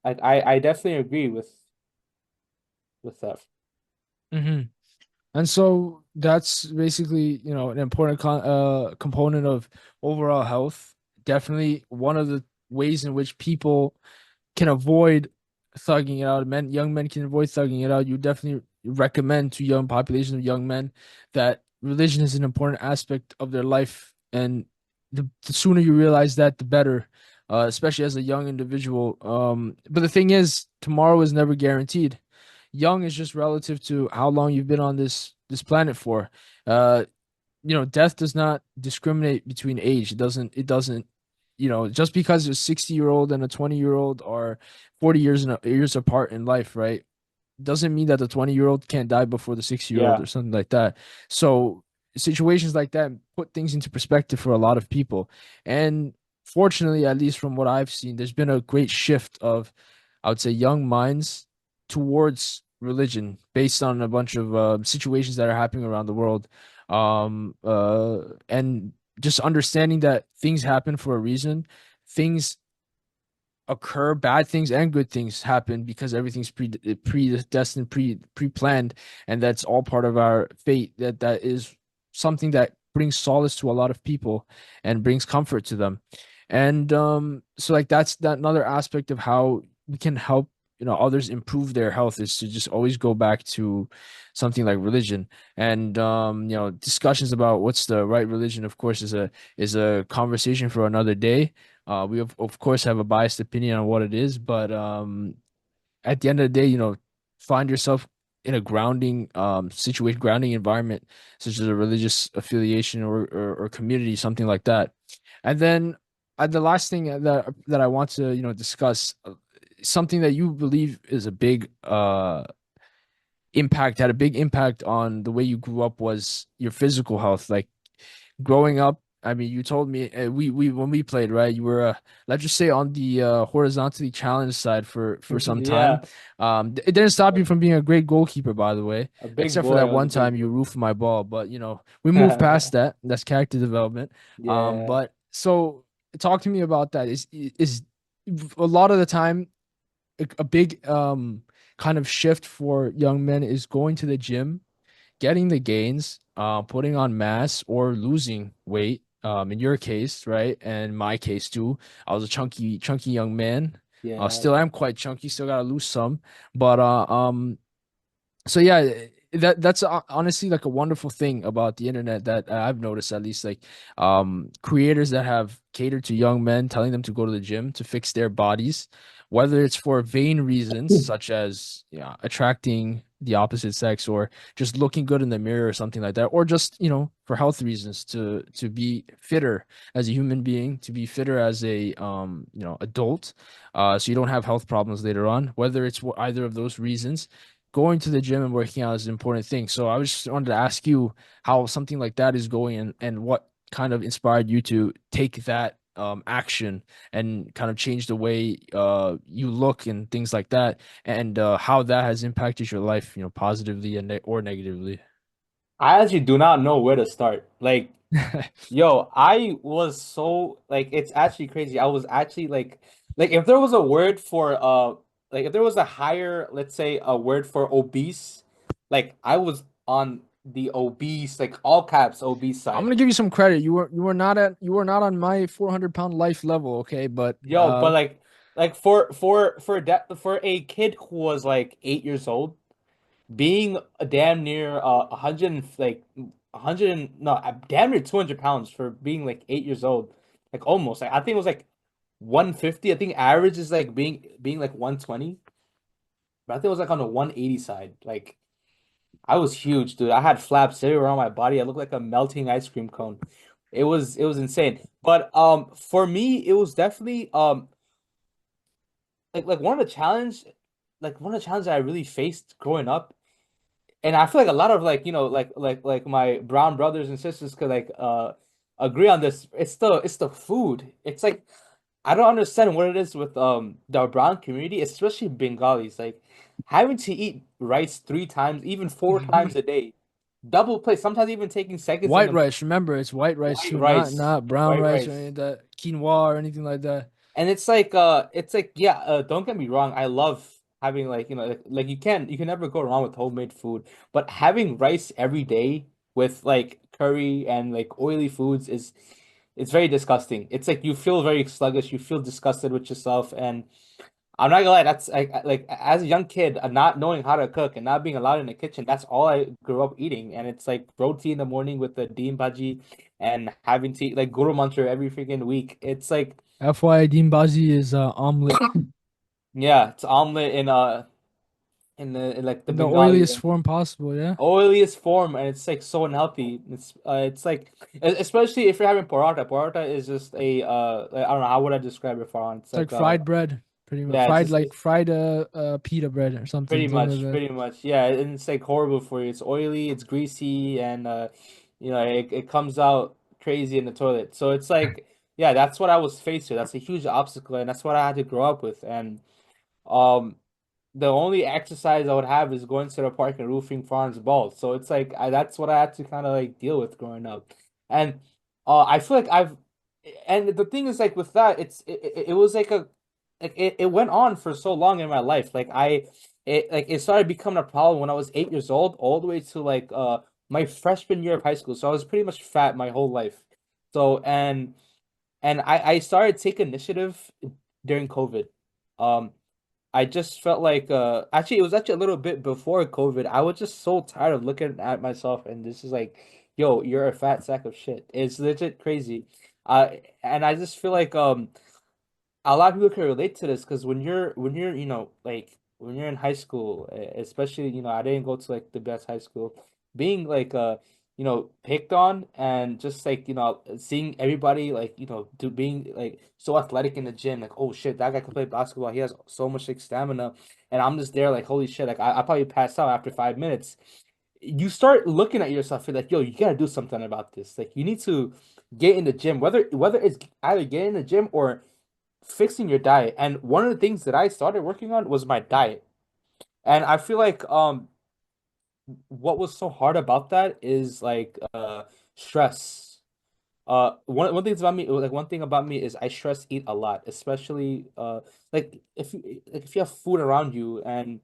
I definitely agree with that. Hmm. And so that's basically, an important component of overall health. Definitely one of the ways in which people can avoid thugging it out. Young men can avoid thugging it out. You definitely recommend to young population of young men that religion is an important aspect of their life, and the sooner you realize that, the better. Especially as a young individual. But the thing is, tomorrow is never guaranteed. Young is just relative to how long you've been on this planet for. Uh, Death does not discriminate between age. It doesn't, just because a 60-year-old and a 20-year-old are 40 years apart in life, right? Doesn't mean that the 20-year-old can't die before the 60-year-old Yeah. or something like that. So situations like that put things into perspective for a lot of people. And fortunately, at least from what I've seen, there's been a great shift of, I would say, young minds towards religion based on a bunch of situations that are happening around the world. And just understanding that things happen for a reason. Things occur, bad things and good things happen because everything's predestined, pre-planned, and that's all part of our fate. That is something that brings solace to a lot of people and brings comfort to them. And so like that's that another aspect of how we can help, others improve their health, is to just always go back to something like religion. And discussions about what's the right religion, of course, is a conversation for another day. We of course have a biased opinion on what it is, but at the end of the day, find yourself in a grounding environment, such as a religious affiliation or community, something like that. And then the last thing that I want to discuss, something that you believe is a big impact had a big impact on the way you grew up, was your physical health. Like growing up, I mean, you told me we when we played, right? You were let's just say on the horizontally challenged side for some time. Yeah. It didn't stop you from being a great goalkeeper, by the way, A big except for boy. that I was a one big time you boy. roofed my ball. But we moved past that. That's character development. Yeah. But so talk to me about that. Is a lot of the time a big kind of shift for young men is going to the gym, getting the gains, putting on mass or losing weight. In your case, right, and my case too. I was a chunky young man. Yeah. Still am quite chunky. Still gotta lose some, but so yeah, that's honestly like a wonderful thing about the internet that I've noticed, at least, like creators that have catered to young men, telling them to go to the gym to fix their bodies, whether it's for vain reasons such as attracting the opposite sex, or just looking good in the mirror or something like that, or just for health reasons, to be fitter as a human being, to be fitter as a adult, so you don't have health problems later on. Whether it's either of those reasons, going to the gym and working out is an important thing. So I was just wanted to ask you how something like that is going, and what kind of inspired you to take that action and kind of change the way you look and things like that, and how that has impacted your life, positively and or negatively. I actually do not know where to start. Like, yo, I was so like it's actually crazy. I was actually like if there was a word for like if there was a higher, let's say, a word for obese, like I was on the obese, like all caps obese I'm side. gonna give you some credit. You were not on my 400-pound life level, okay? But Yo, but like for a kid who was like 8 years old, being a damn near 100 like 100 no damn near 200 pounds for being like 8 years old, like almost like I think it was like 150. I think average is like being like 120, but I think it was like on the 180 side. Like I was huge, dude. I had flaps everywhere on my body. I looked like a melting ice cream cone. It was insane. But for me it was definitely like one of the challenges I really faced growing up, and I feel like a lot of like like my brown brothers and sisters could like agree on this. It's the food. It's like I don't understand what it is with the brown community, especially Bengalis, like having to eat rice 3 times, even 4 times a day, double plate, sometimes even taking seconds in white the rice, remember, it's white rice white too, rice, not brown white rice or rice. any of that quinoa or anything like that. And it's like yeah, don't get me wrong, I love having like like you can never go wrong with homemade food, but having rice every day with like curry and like oily foods is it's very disgusting. It's like you feel very sluggish, you feel disgusted with yourself, and I'm not gonna lie, that's like as a young kid, not knowing how to cook and not being allowed in the kitchen, that's all I grew up eating. And it's like roti in the morning with the deem bhaji and having to eat like guru manchur every freaking week. It's like FYI, Dimbazi is omelet yeah, it's omelet in like the in the Bengali oiliest form possible. Yeah, oiliest form, and it's like so unhealthy. It's like especially if you're having paratha. Paratha is just a like, I don't know how would I describe it, Farhan. It's it's like like fried bread, pretty much yeah, it's just fried pita bread or something like that. pretty much yeah, and it's like horrible for you. It's oily, it's greasy, and it comes out crazy in the toilet. So it's like yeah, that's what I was faced with. That's a huge obstacle, and that's what I had to grow up with. And um the only exercise I would have is going to the park and roofing Farn's balls. So it's like that's what I had to kind of like deal with growing up. And I feel like and the thing is like with that, it was like it went on for so long in my life. It started becoming a problem when I was 8 years old, all the way to like my freshman year of high school. So I was pretty much fat my whole life. So and I started taking initiative during COVID. Um I just felt like actually it was actually a little bit before COVID. I was just so tired of looking at myself and this is like, yo, you're a fat sack of shit. It's legit crazy. And I just feel like a lot of people can relate to this because when you're like when you're in high school, especially I didn't go to like the best high school, being like picked on and just like seeing everybody like do being like so athletic in the gym, like oh shit, that guy can play basketball, he has so much like stamina, and I'm just there like holy shit, like I probably passed out after 5 minutes. You start looking at yourself, you're like, yo, you gotta do something about this, like you need to get in the gym, whether it's either get in the gym or fixing your diet. And one of the things that I started working on was my diet. And I feel like what was so hard about that is like stress. One thing about me is I stress eat a lot, especially like if you have food around you and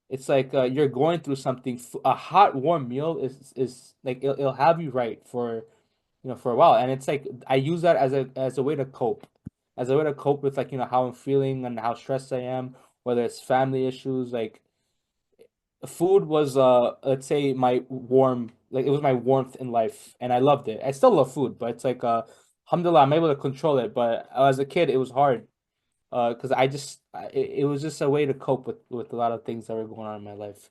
it's like you're going through something, a hot warm meal is like it'll have you right for for a while. And it's like I use that as a way to cope, as a way to cope with like how I'm feeling and how stressed I am, whether it's family issues. Like food was let's say my warm, like it was my warmth in life, and I loved it. I still love food, but it's like alhamdulillah, I'm able to control it. But as a kid it was hard because it was just a way to cope with a lot of things that were going on in my life.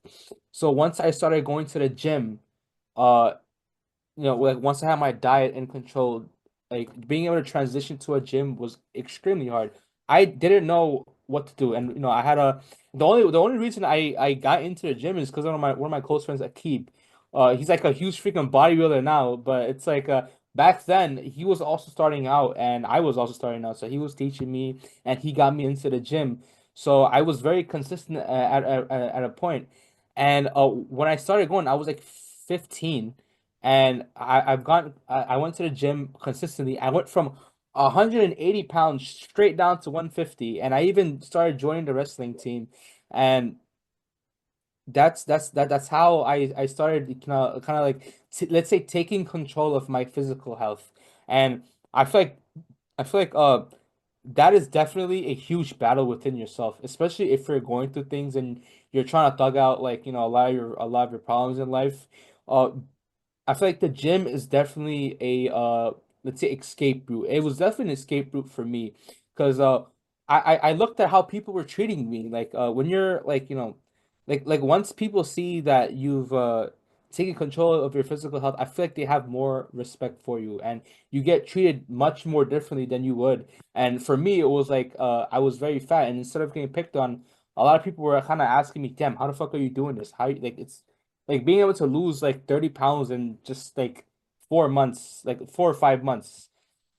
So once I started going to the gym, uh like once I had my diet in control, like being able to transition to a gym was extremely hard. I didn't know what to do, and I had the only reason I got into the gym is because one of my close friends, Akib. He's like a huge freaking bodybuilder now, but it's like back then he was also starting out, and I was also starting out, so he was teaching me, and he got me into the gym. So I was very consistent at a point, and when I started going, I was like 15 and I went to the gym consistently. I went from 180 pounds straight down to 150, and I even started joining the wrestling team. And that's how I started kind of like let's say taking control of my physical health. And I feel like I feel like that is definitely a huge battle within yourself, especially if you're going through things and you're trying to thug out like, a lot of your problems in life. Uh I feel like the gym is definitely a let's say escape route. It was definitely an escape route for me because I looked at how people were treating me. Like when you're like, like once people see that you've taken control of your physical health, I feel like they have more respect for you and you get treated much more differently than you would. And for me, it was like I was very fat, and instead of getting picked on, a lot of people were kind of asking me, "Damn, how the fuck are you doing this? Like it's like being able to lose like 30 pounds in just like 4 months, like 4 or 5 months,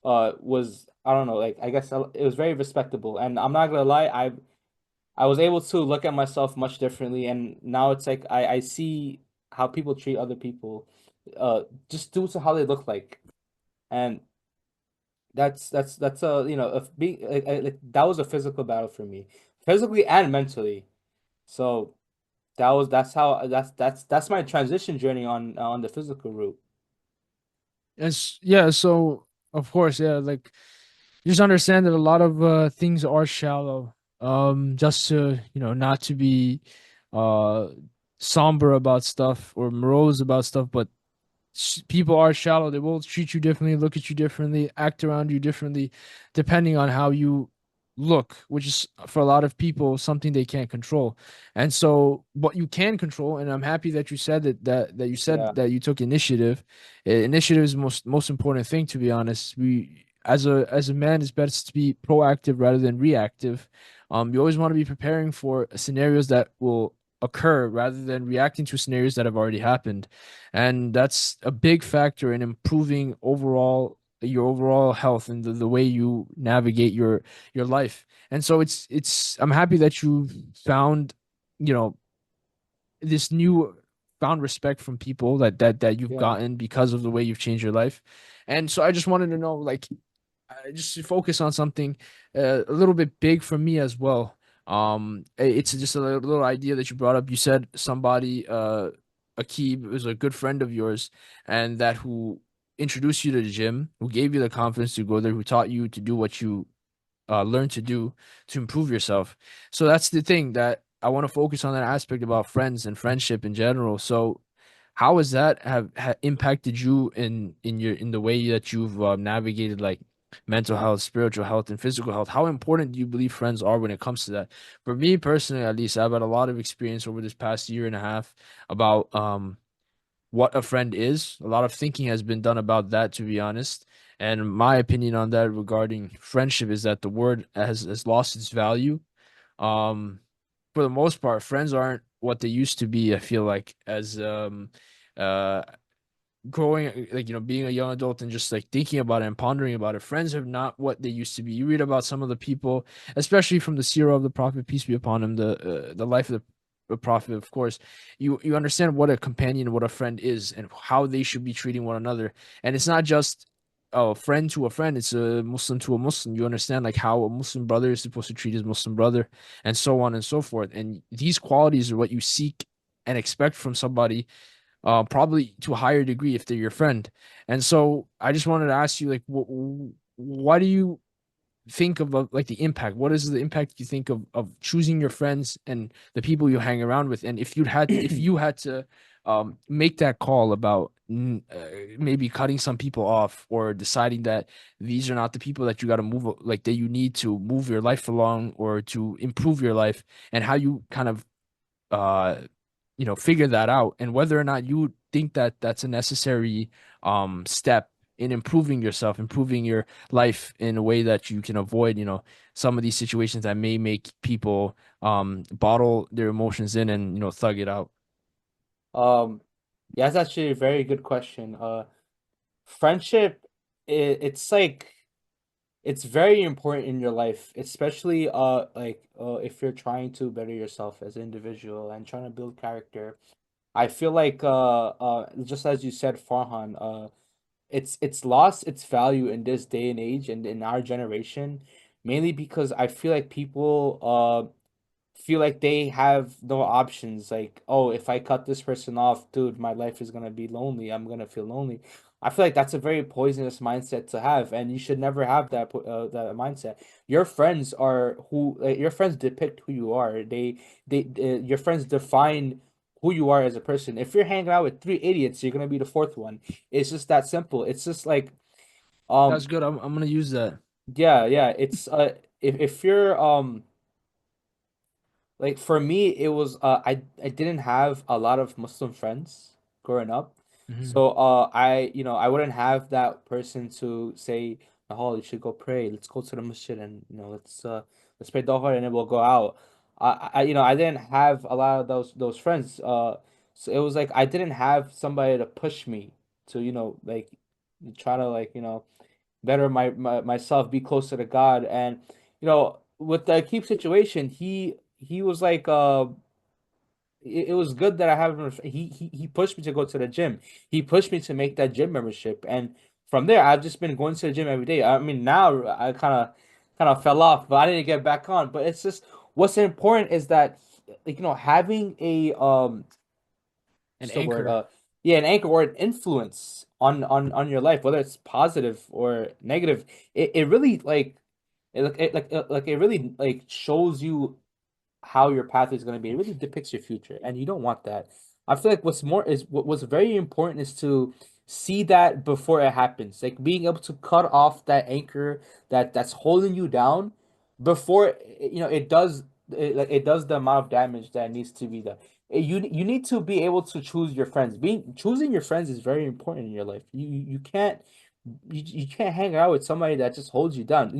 was, I don't know, like I guess it was very respectable. And I'm not gonna lie, I was able to look at myself much differently, and now it's like I see how people treat other people, just due to how they look like. And that's a, if being like that was a physical battle for me, physically and mentally. So that's my transition journey on the physical route. Yes, yeah. So of course, yeah, like just understand that a lot of things are shallow. Just to not to be uh somber about stuff or morose about stuff, but people are shallow. They will treat you differently, look at you differently, act around you differently, depending on how you look, which is for a lot of people something they can't control. And so, what you can control, and I'm happy that you said that you said Yeah, that you took initiative. Initiative is the most important thing, to be honest. We as a man, it's best to be proactive rather than reactive. You always want to be preparing for scenarios that will occur rather than reacting to scenarios that have already happened, and that's a big factor in improving your overall health and the way you navigate your life. And so it's I'm happy that you found you know this new found respect from people that you've yeah. gotten because of the way you've changed your life. And so I just wanted to know, like, just to focus on something a little bit big for me as well. It's just a little idea that you brought up. You said somebody, Akib, was a good friend of yours, and that who introduced you to the gym, who gave you the confidence to go there, who taught you to do what you learn to do to improve yourself. So that's the thing that I want to focus on, that aspect about friends and friendship in general. So how has that impacted you in the way that you've navigated like mental health, spiritual health, and physical health? How important do you believe friends are when it comes to that? For me personally, at least, I've had a lot of experience over this past year and a half about what a friend is. A lot of thinking has been done about that, to be honest. And my opinion on that regarding friendship is that the word has lost its value. Um, for the most part, friends aren't what they used to be. I feel like as uh growing, like, being a young adult and just like thinking about it and pondering about it, friends are not what they used to be. You read about some of the people, especially from the seerah of the prophet, peace be upon him, the life of the prophet, of course. You understand what a companion, what a friend is, and how they should be treating one another. And it's not just a friend to a friend, it's a Muslim to a Muslim. You understand like how a Muslim brother is supposed to treat his Muslim brother, and so on and so forth. And these qualities are what you seek and expect from somebody, probably to a higher degree if they're your friend. And so I just wanted to ask you, like, why do you think of like the impact? What is the impact you think of choosing your friends and the people you hang around with? And if you had to make that call about maybe cutting some people off or deciding that these are not the people that you got to move, like that you need to move your life along or to improve your life, and how you kind of uh figure that out, and whether or not you think that that's a necessary step in improving yourself, improving your life in a way that you can avoid some of these situations that may make people bottle their emotions in and thug it out. Um, yeah, that's actually a very good question. Friendship, it's like it's very important in your life, especially like if you're trying to better yourself as an individual and trying to build character. I feel like just as you said, Farhan, it's lost its value in this day and age and in our generation, mainly because I feel like people feel like they have no options. Like, oh, if I cut this person off, dude, my life is gonna be lonely. I'm gonna feel lonely. I feel like that's a very poisonous mindset to have, and you should never have that mindset. Your friends are who your friends depict who you are. Your friends define who you are as a person. If you're hanging out with three idiots, you're gonna be the fourth one. It's just that simple. It's just like That's um good. I'm gonna use that. yeah. It's if you're like for me, it was I didn't have a lot of Muslim friends growing up, Hmm. so I wouldn't have that person to say, "Oh, you should go pray. Let's go to the masjid and let's pray Dhuhr and then we'll go out." I didn't have a lot of those friends. So it was like I didn't have somebody to push me to like try to like better myself, be closer to God. And with the Keep situation, he was like it was good that I have him. He pushed me to go to the gym. He pushed me to make that gym membership, and from there I've just been going to the gym every day. I mean, now I kind of fell off, but I didn't get back on. But it's just what's important is that like having a An what's the word? anchor. Yeah, an anchor or an influence on your life, whether it's positive or negative. It really like it really like shows you how your path is going to be. It really depicts your future, and you don't want that. I feel like what's very important is to see that before it happens, like being able to cut off that anchor that's holding you down before it does the amount of damage that needs to be done. You need to be able to choose your friends. Being choosing your friends is very important in your life. You can't you can't hang out with somebody that just holds you down.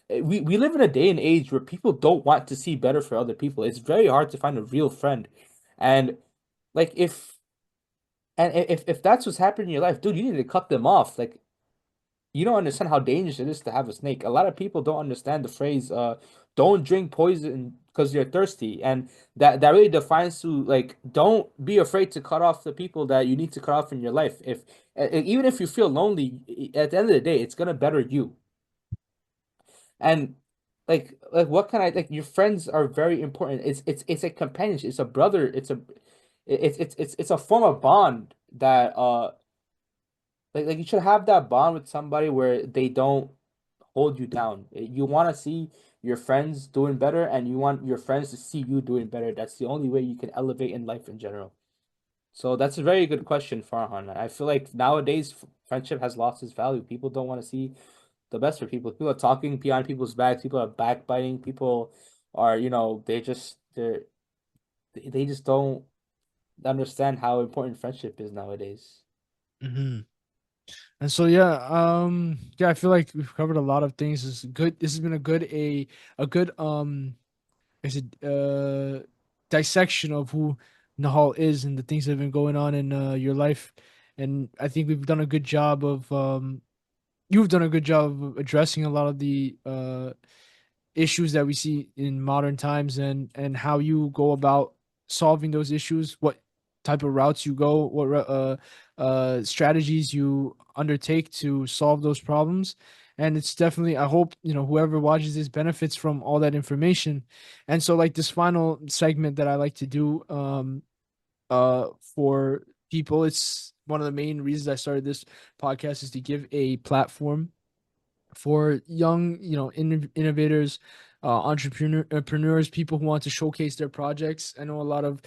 We live in a day and age where people don't want to see better for other people. It's very hard to find a real friend. And like if that's what's happening in your life, dude, you need to cut them off. Like you don't understand how dangerous it is to have a snake. A lot of people don't understand the phrase don't drink poison because you're thirsty. And that really defines to like don't be afraid to cut off the people that you need to cut off in your life. If even if you feel lonely, at the end of the day, it's gonna better you. And like what can I like your friends are very important. It's a companionship, it's a brother, it's a form of bond that like you should have that bond with somebody where they don't hold you down. You want to see your friends doing better and you want your friends to see you doing better. That's the only way you can elevate in life in general. So that's a very good question, Farhan. I feel like nowadays friendship has lost its value. People don't want to see the best for people. People are talking behind people's backs. People are backbiting. People are, they just don't understand how important friendship is nowadays. Hmm. And so yeah, I feel like we've covered a lot of things. This is good. This has been a good is it dissection of who Nahal is and the things that have been going on in your life. And I think we've done a good job of you've done a good job of addressing a lot of the issues that we see in modern times and how you go about solving those issues, what type of routes you go, what strategies you undertake to solve those problems. And it's definitely, I hope, whoever watches this benefits from all that information. And so like this final segment that I like to do for people, it's one of the main reasons I started this podcast is to give a platform for young, innovators, entrepreneurs, people who want to showcase their projects. I know a lot of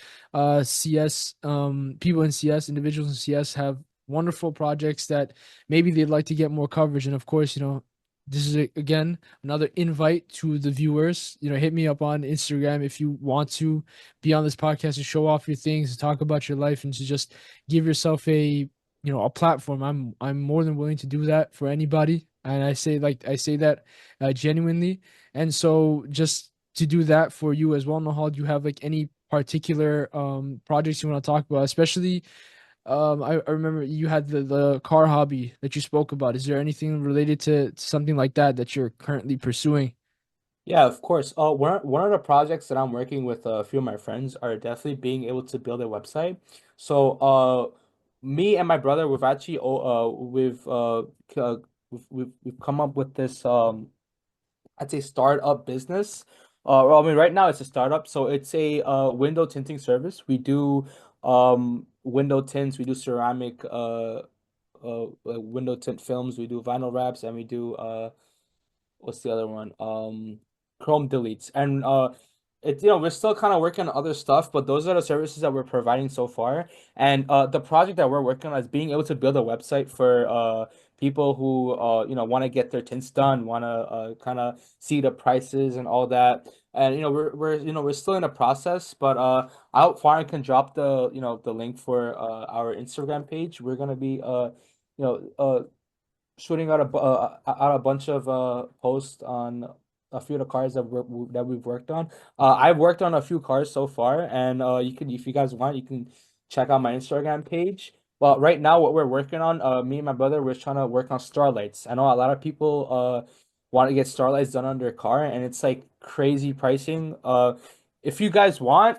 CS people in CS, individuals in CS have wonderful projects that maybe they'd like to get more coverage. And of course, this is again another invite to the viewers. Hit me up on Instagram if you want to be on this podcast to show off your things, to talk about your life, and to just give yourself a platform. I'm more than willing to do that for anybody, and I say that genuinely. And so just to do that for you as well, Nahal, do you have like any particular projects you want to talk about? Especially I remember you had the car hobby that you spoke about. Is there anything related to something like that you're currently pursuing? Yeah, of course. One of the projects that I'm working with a few of my friends are definitely being able to build a website. So, me and my brother, we've actually, we've come up with this, I'd say startup business. Well, I mean, right now it's a startup, so it's a window tinting service. We do window tints, we do ceramic like window tint films, we do vinyl wraps, and we do what's the other one? Chrome deletes. And it's we're still kind of working on other stuff, but those are the services that we're providing so far. And the project that we're working on is being able to build a website for people who want to get their tints done, want to kind of see the prices and all that. And we're still in the process, but I hope Farhan can drop the link for our Instagram page. We're gonna be you know shooting out a bunch of posts on a few of the cars that we've worked on. I've worked on a few cars so far, and you can, if you guys want, you can check out my Instagram page. But right now, what we're working on, me and my brother, we're trying to work on starlights. I know a lot of people want to get starlights done on their car, and it's like crazy pricing. If you guys want,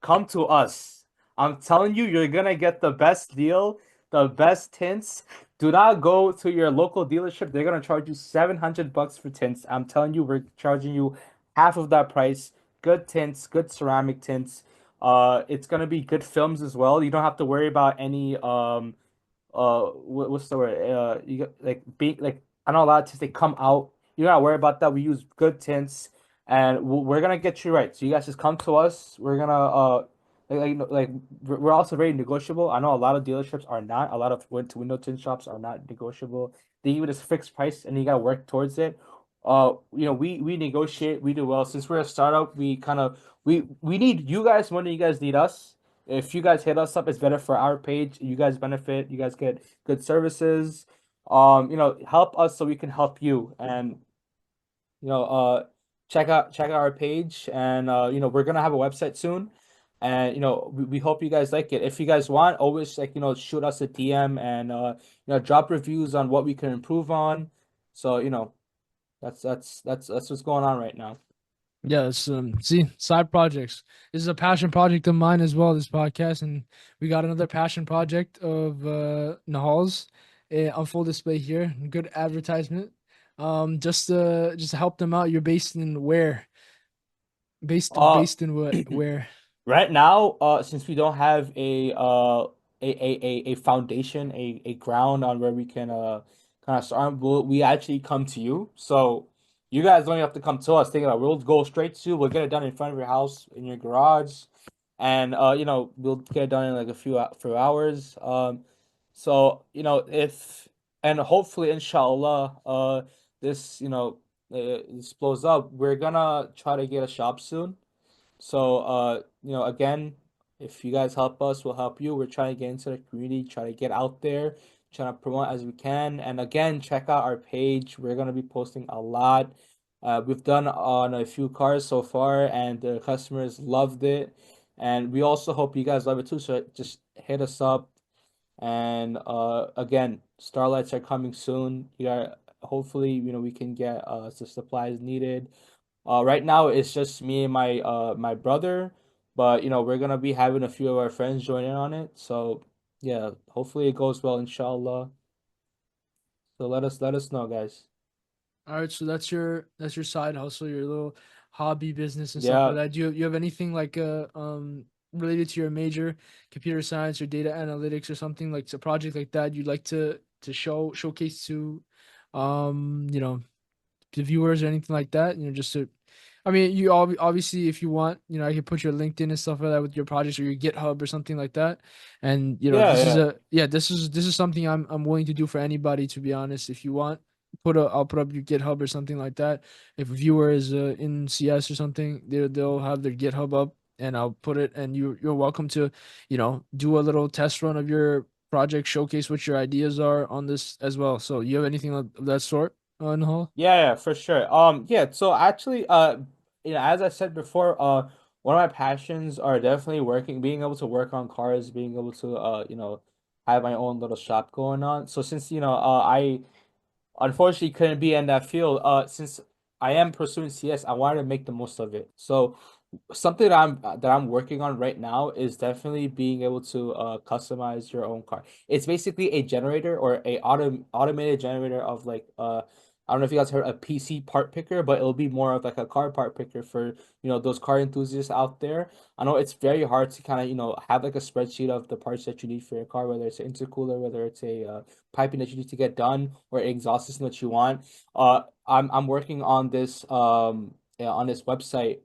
come to us. I'm telling you, you're gonna get the best deal, the best tints. Do not go to your local dealership. They're gonna charge you $700 for tints. I'm telling you, we're charging you half of that price. Good tints, good ceramic tints. It's gonna be good films as well. You don't have to worry about any what's the word? You got like be like I know a lot of tints they come out. You don't gotta worry about that. We use good tints, and we're gonna get you right. So you guys just come to us. We're gonna we're also very negotiable. I know a lot of dealerships are not. A lot of window tint shops are not negotiable. They give you this fixed price, and you gotta work towards it. We negotiate. We do well. Since we're a startup, we kind of we need you guys more than you guys need us. If you guys hit us up, it's better for our page. You guys benefit. You guys get good services. Help us so we can help you. And you know, check out our page. And we're gonna have a website soon. And we hope you guys like it. If you guys want, always shoot us a DM and drop reviews on what we can improve on. So that's what's going on right now. Yeah, it's see, side projects. This is a passion project of mine as well, this podcast, and we got another passion project of Nihal's on full display here. Good advertisement. Just to help them out. You're based in where? Based Uh, based in what where? Right now, since we don't have a foundation, a ground on where we can kind of start, we actually come to you. So you guys don't even have to come to us. Think about it. We'll go straight to you. We'll get it done in front of your house, in your garage, and we'll get it done in like few hours. So if and hopefully, inshallah, this this blows up. We're gonna try to get a shop soon. So, again, if you guys help us, we'll help you. We're trying to get into the community, try to get out there, trying to promote as we can. And again, check out our page. We're gonna be posting a lot. We've done on a few cars so far, and the customers loved it. And we also hope you guys love it too. So just hit us up. And again, starlights are coming soon. Hopefully, we can get the supplies needed. Right now it's just me and my brother, but we're gonna be having a few of our friends join in on it. So yeah, hopefully it goes well, inshallah. So let us know, guys. All right, so that's your side hustle, your little hobby business and stuff like Yeah, that. Do you have anything like related to your major, computer science or data analytics or something like a project like that you'd like to showcase to the viewers or anything like that? Just to I mean, obviously, if you want, I can put your LinkedIn and stuff like that with your projects or your GitHub or something like that. And yeah, this is yeah. this is something I'm willing to do for anybody. To be honest, if you want, I'll put up your GitHub or something like that. If a viewer is in CS or something, they'll have their GitHub up, and I'll put it. And you're welcome to, do a little test run of your project, showcase what your ideas are on this as well. So you have anything of that sort, Nahal? Yeah, for sure. Yeah, so actually, as I said before, one of my passions are definitely being able to work on cars, being able to, have my own little shop going on. So since, I unfortunately couldn't be in that field, since I am pursuing CS, I wanted to make the most of it. So something that I'm working on right now is definitely being able to customize your own car. It's basically a generator or a automated generator of like I don't know if you guys heard a PC part picker, but it'll be more of like a car part picker for, those car enthusiasts out there. I know it's very hard to kind of, have like a spreadsheet of the parts that you need for your car, whether it's an intercooler, whether it's a piping that you need to get done, or exhaust system that you want. I'm working on this yeah, on this website,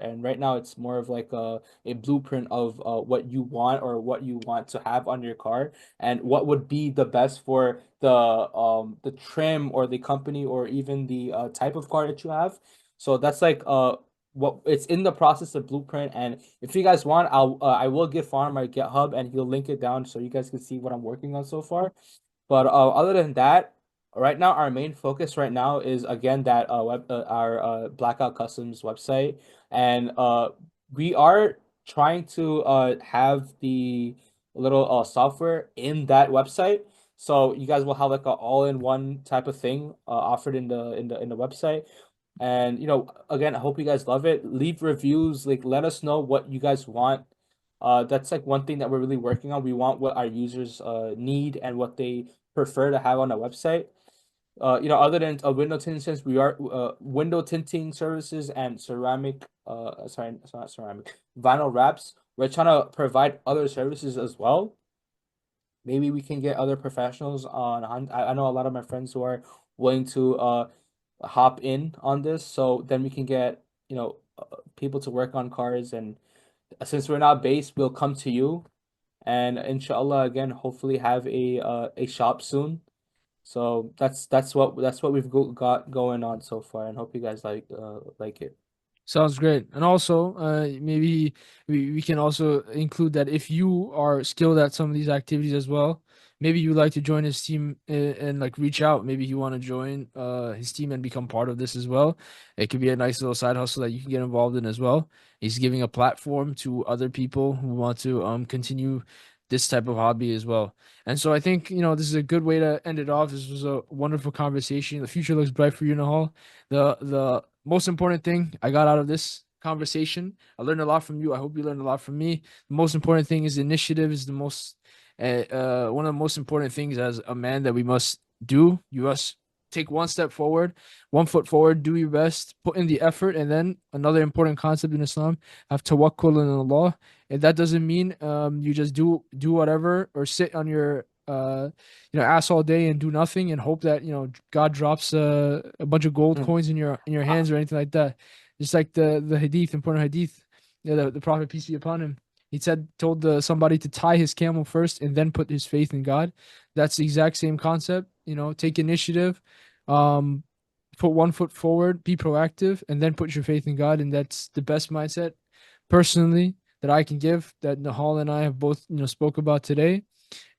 and right now it's more of like a blueprint of what you want or what you want to have on your car, and what would be the best for the trim or the company or even the type of car that you have. So that's like what it's in the process of blueprint. And if you guys want, I will give Farm my GitHub and he'll link it down so you guys can see what I'm working on so far. But other than that, right now our main focus right now is again that our Blackout Customs website, and we are trying to have the little software in that website, so you guys will have like a all-in-one type of thing offered in the website. And again, I hope you guys love it. Leave reviews, like let us know what you guys want. That's like one thing that we're really working on. We want what our users need and what they prefer to have on a website. Other than window tinting, since we are window tinting services and ceramic, sorry, it's not ceramic, vinyl wraps, we're trying to provide other services as well. Maybe we can get other professionals on. I know a lot of my friends who are willing to hop in on this, so then we can get people to work on cars. And since we're not based, we'll come to you, and inshallah again, hopefully have a shop soon. So that's what we've got going on so far, and hope you guys like it. Sounds great. And also, maybe we can also include that if you are skilled at some of these activities as well, maybe you'd like to join his team and like reach out. Maybe you want to join his team and become part of this as well. It could be a nice little side hustle that you can get involved in as well. He's giving a platform to other people who want to continue this type of hobby as well. And so I think, this is a good way to end it off. This was a wonderful conversation. The future looks bright for you, Nahal. The most important thing I got out of this conversation, I learned a lot from you. I hope you learned a lot from me. The most important thing is initiative is the most one of the most important things as a man that we must do. You must take one step forward, 1 foot forward, do your best, put in the effort. And then another important concept in Islam, have tawakkul on Allah. And that doesn't mean you just do whatever or sit on your ass all day and do nothing and hope that God drops a bunch of gold Mm. coins in your hands or anything like that. Just like the hadith, important hadith, the Prophet peace be upon him, he told somebody to tie his camel first and then put his faith in God. That's the exact same concept. Take initiative, um, put 1 foot forward, be proactive, and then put your faith in God. And that's the best mindset, personally, that I can give. That Nahal and I have both spoke about today.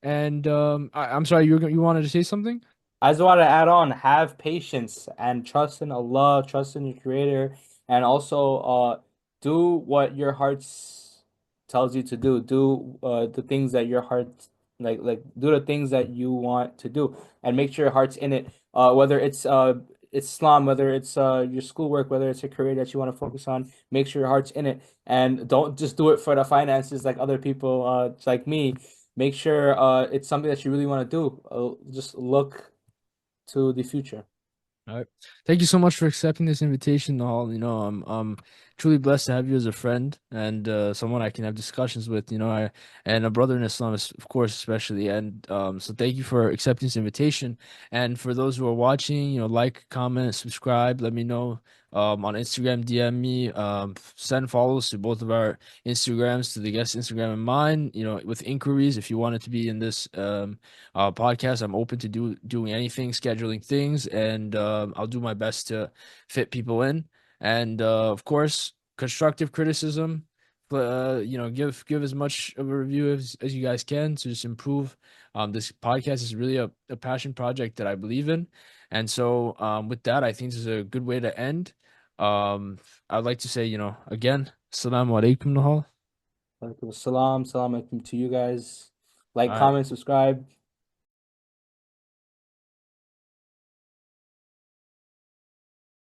And I'm sorry, you wanted to say something? I just want to add on, have patience and trust in Allah, trust in your creator, and also do what your heart tells you to do. Do the things that your heart like do the things that you want to do, and make sure your heart's in it. Whether it's Islam, whether it's your schoolwork, whether it's a career that you want to focus on, make sure your heart's in it, and don't just do it for the finances like other people like me. Make sure it's something that you really want to do. Just look to the future. All right. Thank you so much for accepting this invitation, Nahal. I'm truly blessed to have you as a friend and someone I can have discussions with, and a brother in Islam, of course, especially. And so thank you for accepting this invitation. And for those who are watching, like, comment, subscribe, let me know on Instagram, DM me, send follows to both of our Instagrams, to the guest Instagram and mine, with inquiries. If you wanted to be in this podcast, I'm open to doing anything, scheduling things, and I'll do my best to fit people in. And of course, constructive criticism. But give as much of a review as you guys can to just improve. This podcast is really a passion project that I believe in. And so with that, I think this is a good way to end. I'd like to say, again, Assalamu alaikum, Nahal. Alaikum salam, salam alaikum to you guys. Like, All right. comment, subscribe.